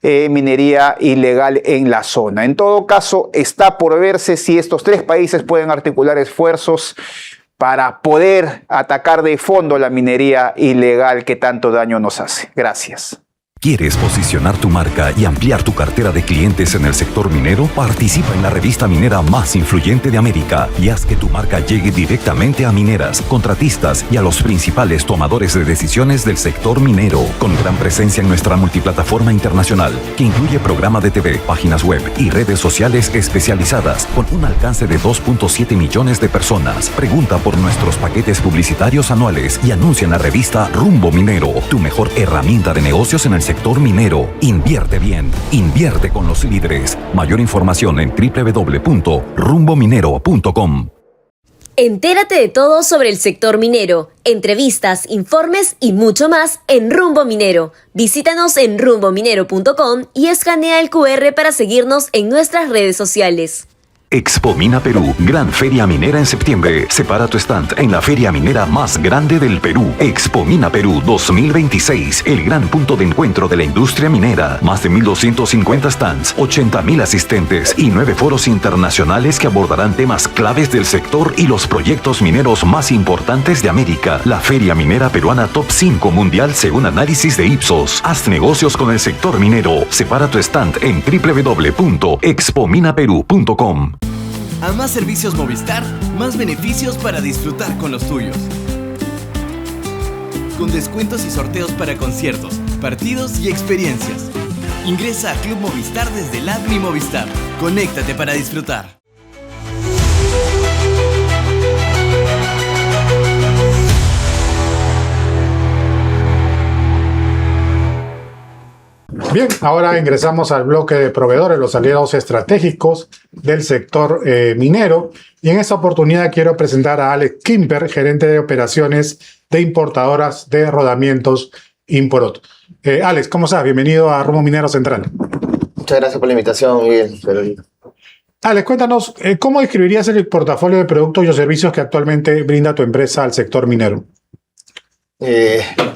minería ilegal en la zona. En todo caso, está por verse si estos tres países pueden articular esfuerzos para poder atacar de fondo la minería ilegal que tanto daño nos hace. Gracias. ¿Quieres posicionar tu marca y ampliar tu cartera de clientes en el sector minero? Participa en la revista minera más influyente de América y haz que tu marca llegue directamente a mineras, contratistas y a los principales tomadores de decisiones del sector minero, con gran presencia en nuestra multiplataforma internacional, que incluye programa de TV, páginas web y redes sociales especializadas, con un alcance de 2.7 millones de personas. Pregunta por nuestros paquetes publicitarios anuales y anuncia en la revista Rumbo Minero, tu mejor herramienta de negocios en el sector minero. Invierte bien, invierte con los líderes. Mayor información en www.rumbominero.com. Entérate de todo sobre el sector minero, entrevistas, informes y mucho más en Rumbo Minero. Visítanos en rumbominero.com y escanea el QR para seguirnos en nuestras redes sociales. Expo Mina Perú, gran feria minera en septiembre. Separa tu stand en la feria minera más grande del Perú. Expo Mina Perú 2026, el gran punto de encuentro de la industria minera. Más de 1.250 stands, 80.000 asistentes y 9 foros internacionales que abordarán temas claves del sector y los proyectos mineros más importantes de América. La feria minera peruana top 5 mundial según análisis de Ipsos. Haz negocios con el sector minero. Separa tu stand en www.expominaperú.com. A más servicios Movistar, más beneficios para disfrutar con los tuyos. Con descuentos y sorteos para conciertos, partidos y experiencias. Ingresa a Club Movistar desde el app Mi Movistar. Conéctate para disfrutar. Bien, ahora ingresamos al bloque de proveedores, los aliados estratégicos del sector minero. Y en esta oportunidad quiero presentar a Alex Kimper, gerente de operaciones de importadoras de rodamientos Imporot. Alex, ¿cómo estás? Bienvenido a Rumbo Minero Central. Muchas gracias por la invitación, Miguel. Alex, cuéntanos, ¿cómo describirías el portafolio de productos y servicios que actualmente brinda tu empresa al sector minero?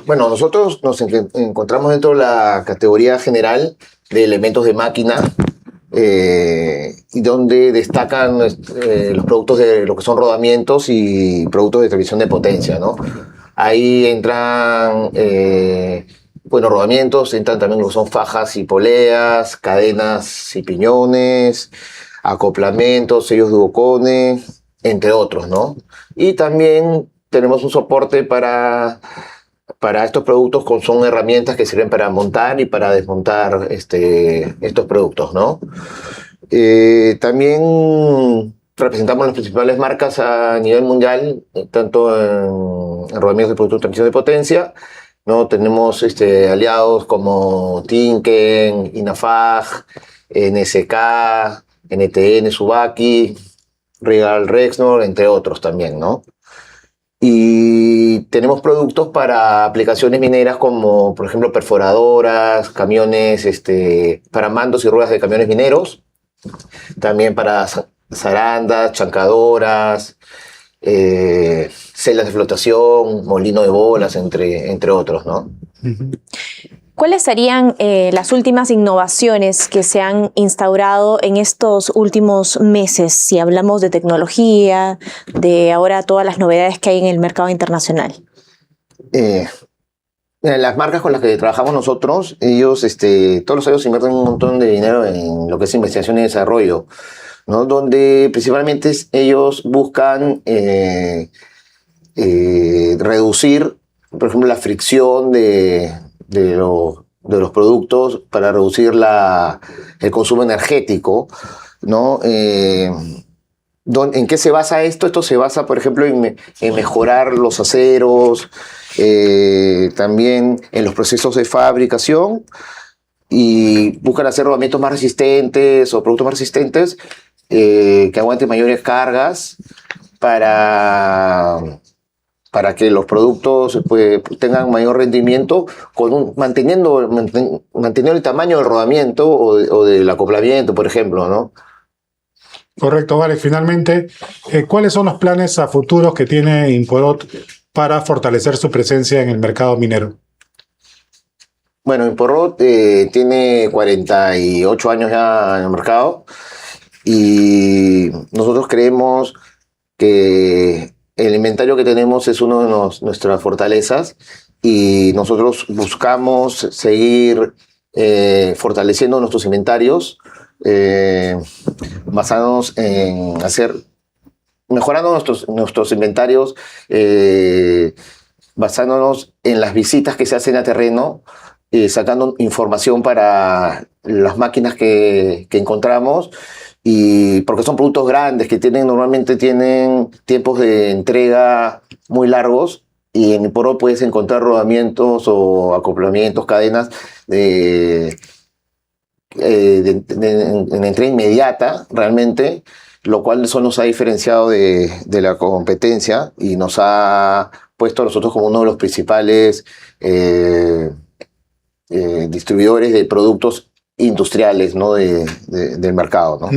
Bueno, nosotros nos encontramos dentro de la categoría general de elementos de máquina y donde destacan los productos de lo que son rodamientos y productos de televisión de potencia, ¿no? Ahí entran, rodamientos, entran también lo que son fajas y poleas, cadenas y piñones, acoplamientos, sellos Duocone, entre otros, ¿no? Y también tenemos un soporte para estos productos, son herramientas que sirven para montar y para desmontar estos productos, ¿no? También representamos las principales marcas a nivel mundial, tanto en rodamientos de productos de transmisión de potencia, ¿no? Tenemos aliados como Tinken, Inafag, NSK, NTN, Subaki, Regal Rexnord, entre otros también, ¿no? Y tenemos productos para aplicaciones mineras como, por ejemplo, perforadoras, camiones, para mandos y ruedas de camiones mineros, también para zarandas, chancadoras, celdas de flotación, molino de bolas, entre otros, ¿no? ¿Cuáles serían las últimas innovaciones que se han instaurado en estos últimos meses? Si hablamos de tecnología, de ahora todas las novedades que hay en el mercado internacional. Las marcas con las que trabajamos nosotros, ellos todos los años invierten un montón de dinero en lo que es investigación y desarrollo, ¿no? Donde principalmente ellos buscan reducir, por ejemplo, la fricción de los productos para reducir el consumo energético, ¿no? ¿En qué se basa esto? Esto se basa, por ejemplo, en mejorar los aceros, también en los procesos de fabricación, y buscan hacer rodamientos más resistentes o productos más resistentes que aguanten mayores cargas para que los productos tengan mayor rendimiento manteniendo el tamaño del rodamiento o del acoplamiento, por ejemplo, ¿no? Correcto, vale. Finalmente, ¿cuáles son los planes a futuros que tiene Inporot para fortalecer su presencia en el mercado minero? Bueno, Inporot tiene 48 años ya en el mercado y nosotros creemos que el inventario que tenemos es una de nuestras fortalezas y nosotros buscamos seguir fortaleciendo nuestros inventarios, basándonos en mejorando nuestros inventarios, basándonos en las visitas que se hacen a terreno, sacando información para las máquinas que encontramos, y porque son productos grandes que normalmente tienen tiempos de entrega muy largos, y en Inporot puedes encontrar rodamientos o acoplamientos, cadenas en entrega inmediata realmente, lo cual eso nos ha diferenciado de la competencia y nos ha puesto a nosotros como uno de los principales distribuidores de productos industriales, ¿no? del mercado, ¿no?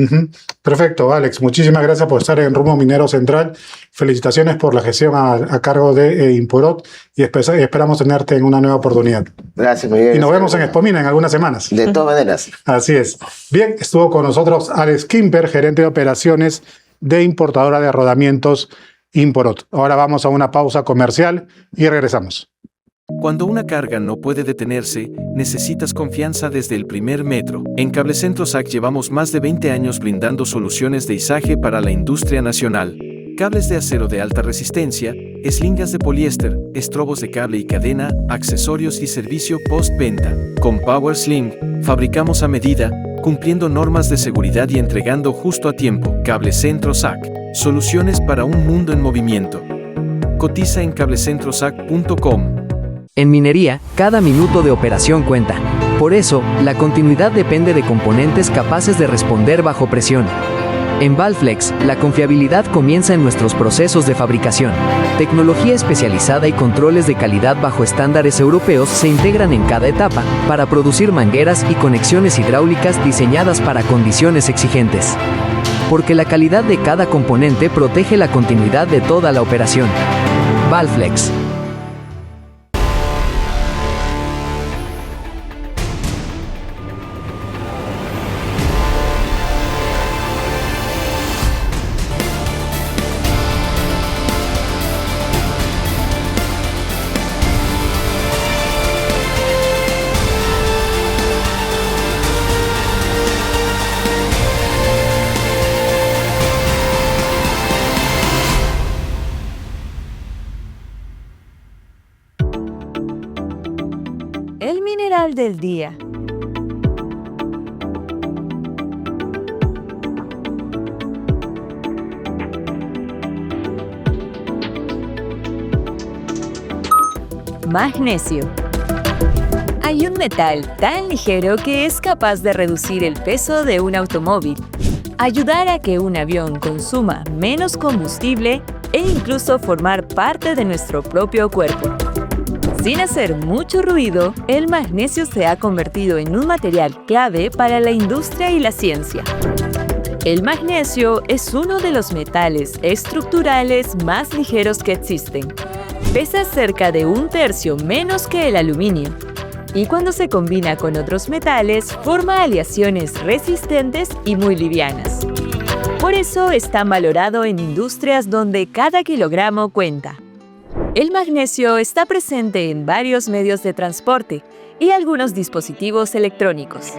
Perfecto, Alex. Muchísimas gracias por estar en Rumbo Minero Central. Felicitaciones por la gestión a cargo de Inporot y esperamos tenerte en una nueva oportunidad. Gracias, Miguel. Y nos vemos en Expomina en algunas semanas. De todas maneras. Así es. Bien, estuvo con nosotros Alex Kimper, gerente de operaciones de importadora de rodamientos Inporot. Ahora vamos a una pausa comercial y regresamos. Cuando una carga no puede detenerse, necesitas confianza desde el primer metro. En Cablecentro SAC llevamos más de 20 años brindando soluciones de izaje para la industria nacional. Cables de acero de alta resistencia, eslingas de poliéster, estrobos de cable y cadena, accesorios y servicio postventa. Con Power Sling, fabricamos a medida, cumpliendo normas de seguridad y entregando justo a tiempo. Cablecentro SAC. Soluciones para un mundo en movimiento. Cotiza en cablecentrosac.com. En minería, cada minuto de operación cuenta. Por eso, la continuidad depende de componentes capaces de responder bajo presión. En Valflex, la confiabilidad comienza en nuestros procesos de fabricación. Tecnología especializada y controles de calidad bajo estándares europeos se integran en cada etapa para producir mangueras y conexiones hidráulicas diseñadas para condiciones exigentes. Porque la calidad de cada componente protege la continuidad de toda la operación. Valflex. El mineral del día. Magnesio. Hay un metal tan ligero que es capaz de reducir el peso de un automóvil, ayudar a que un avión consuma menos combustible e incluso formar parte de nuestro propio cuerpo. Sin hacer mucho ruido, el magnesio se ha convertido en un material clave para la industria y la ciencia. El magnesio es uno de los metales estructurales más ligeros que existen. Pesa cerca de 1/3 menos que el aluminio y cuando se combina con otros metales forma aleaciones resistentes y muy livianas. Por eso es tan valorado en industrias donde cada kilogramo cuenta. El magnesio está presente en varios medios de transporte y algunos dispositivos electrónicos.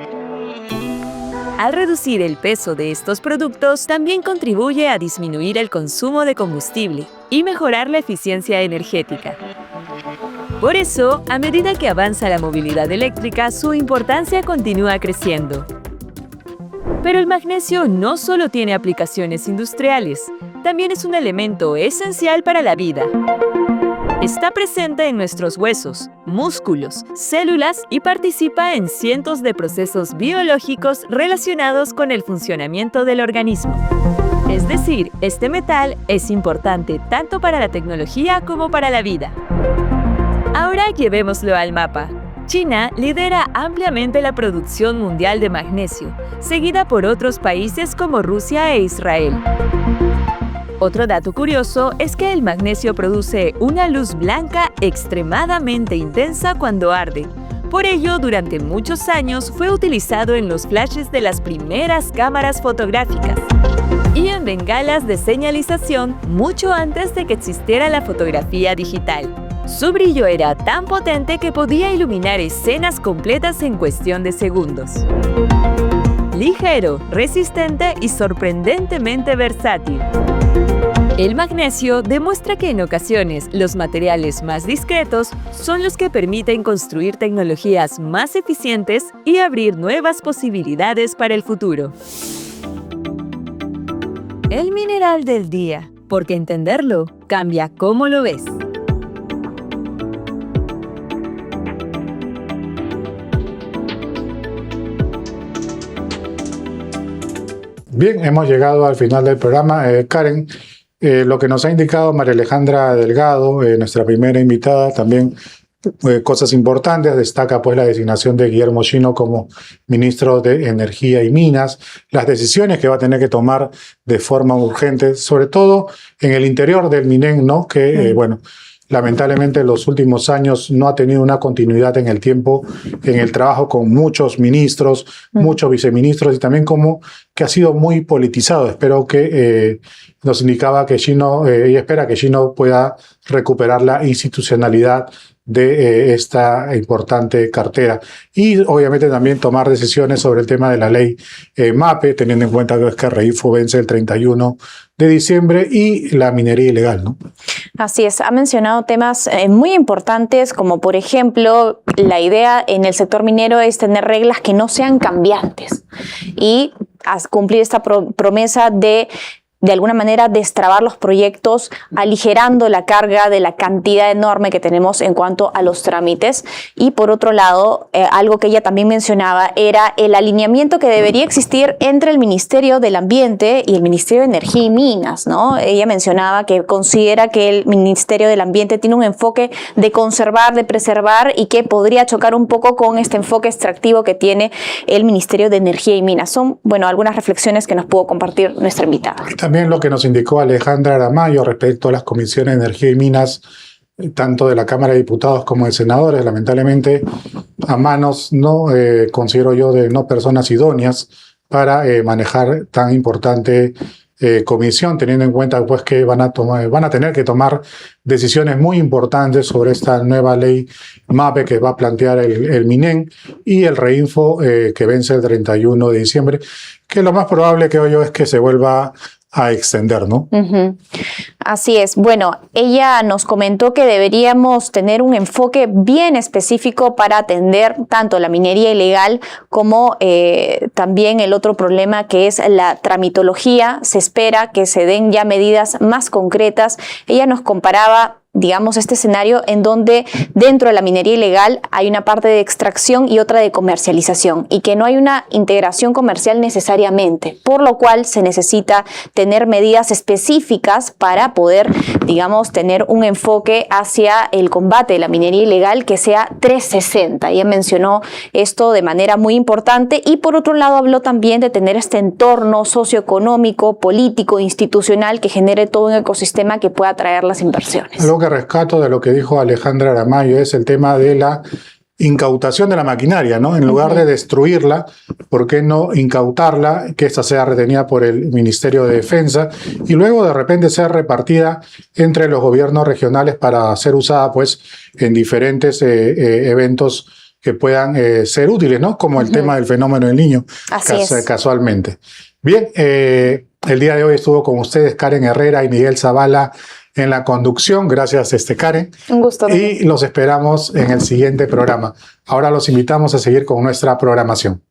Al reducir el peso de estos productos, también contribuye a disminuir el consumo de combustible y mejorar la eficiencia energética. Por eso, a medida que avanza la movilidad eléctrica, su importancia continúa creciendo. Pero el magnesio no solo tiene aplicaciones industriales, también es un elemento esencial para la vida. Está presente en nuestros huesos, músculos, células y participa en cientos de procesos biológicos relacionados con el funcionamiento del organismo. Es decir, este metal es importante tanto para la tecnología como para la vida. Ahora llevémoslo al mapa. China lidera ampliamente la producción mundial de magnesio, seguida por otros países como Rusia e Israel. Otro dato curioso es que el magnesio produce una luz blanca extremadamente intensa cuando arde. Por ello, durante muchos años fue utilizado en los flashes de las primeras cámaras fotográficas y en bengalas de señalización mucho antes de que existiera la fotografía digital. Su brillo era tan potente que podía iluminar escenas completas en cuestión de segundos. Ligero, resistente y sorprendentemente versátil. El magnesio demuestra que en ocasiones los materiales más discretos son los que permiten construir tecnologías más eficientes y abrir nuevas posibilidades para el futuro. El mineral del día, porque entenderlo cambia cómo lo ves. Bien, hemos llegado al final del programa. Karen, lo que nos ha indicado María Alejandra Delgado, nuestra primera invitada, también cosas importantes, destaca pues la designación de Guillermo Shino como ministro de Energía y Minas, las decisiones que va a tener que tomar de forma urgente, sobre todo en el interior del MINEN, ¿no? Que, bueno, lamentablemente en los últimos años no ha tenido una continuidad en el tiempo, en el trabajo con muchos ministros, muchos viceministros y también como que ha sido muy politizado. Espero que nos indicaba que Shino, ella espera que Shino pueda recuperar la institucionalidad de esta importante cartera y obviamente también tomar decisiones sobre el tema de la ley MAPE, teniendo en cuenta que REIFO vence el 31 de diciembre y la minería ilegal, ¿no? Así es, ha mencionado temas muy importantes como por ejemplo la idea en el sector minero es tener reglas que no sean cambiantes y cumplir esta promesa de alguna manera destrabar los proyectos, aligerando la carga de la cantidad enorme que tenemos en cuanto a los trámites. Y por otro lado, algo que ella también mencionaba era el alineamiento que debería existir entre el Ministerio del Ambiente y el Ministerio de Energía y Minas, ¿no? Ella mencionaba que considera que el Ministerio del Ambiente tiene un enfoque de conservar, de preservar y que podría chocar un poco con este enfoque extractivo que tiene el Ministerio de Energía y Minas. Son, bueno, algunas reflexiones que nos pudo compartir nuestra invitada. También lo que nos indicó Alejandra Aramayo respecto a las comisiones de energía y minas, tanto de la Cámara de Diputados como de Senadores, lamentablemente a manos, no considero yo, de no personas idóneas para manejar tan importante comisión, teniendo en cuenta pues que van a tener que tomar decisiones muy importantes sobre esta nueva ley MAPE que va a plantear el MINEN y el REINFO que vence el 31 de diciembre, que lo más probable que yo es que se vuelva a extender, ¿no? Así es. Bueno, ella nos comentó que deberíamos tener un enfoque bien específico para atender tanto la minería ilegal como también el otro problema que es la tramitología. Se espera que se den ya medidas más concretas. Ella nos comparaba, digamos, este escenario en donde dentro de la minería ilegal hay una parte de extracción y otra de comercialización y que no hay una integración comercial necesariamente, por lo cual se necesita tener medidas específicas para poder, digamos, tener un enfoque hacia el combate de la minería ilegal que sea 360. Ella mencionó esto de manera muy importante y por otro lado habló también de tener este entorno socioeconómico, político, institucional que genere todo un ecosistema que pueda atraer las inversiones. Algo que rescato de lo que dijo Alejandra Aramayo es el tema de la incautación de la maquinaria, ¿no? En lugar de destruirla, ¿por qué no incautarla, que ésta sea retenida por el Ministerio de Defensa y luego de repente ser repartida entre los gobiernos regionales para ser usada, pues, en diferentes eventos que puedan ser útiles, ¿no? Como el tema del fenómeno del Niño, casualmente. Bien, el día de hoy estuvo con ustedes Karen Herrera y Miguel Zavala en la conducción. Gracias, Karen. Un gusto. Y los esperamos en el siguiente programa. Ahora los invitamos a seguir con nuestra programación.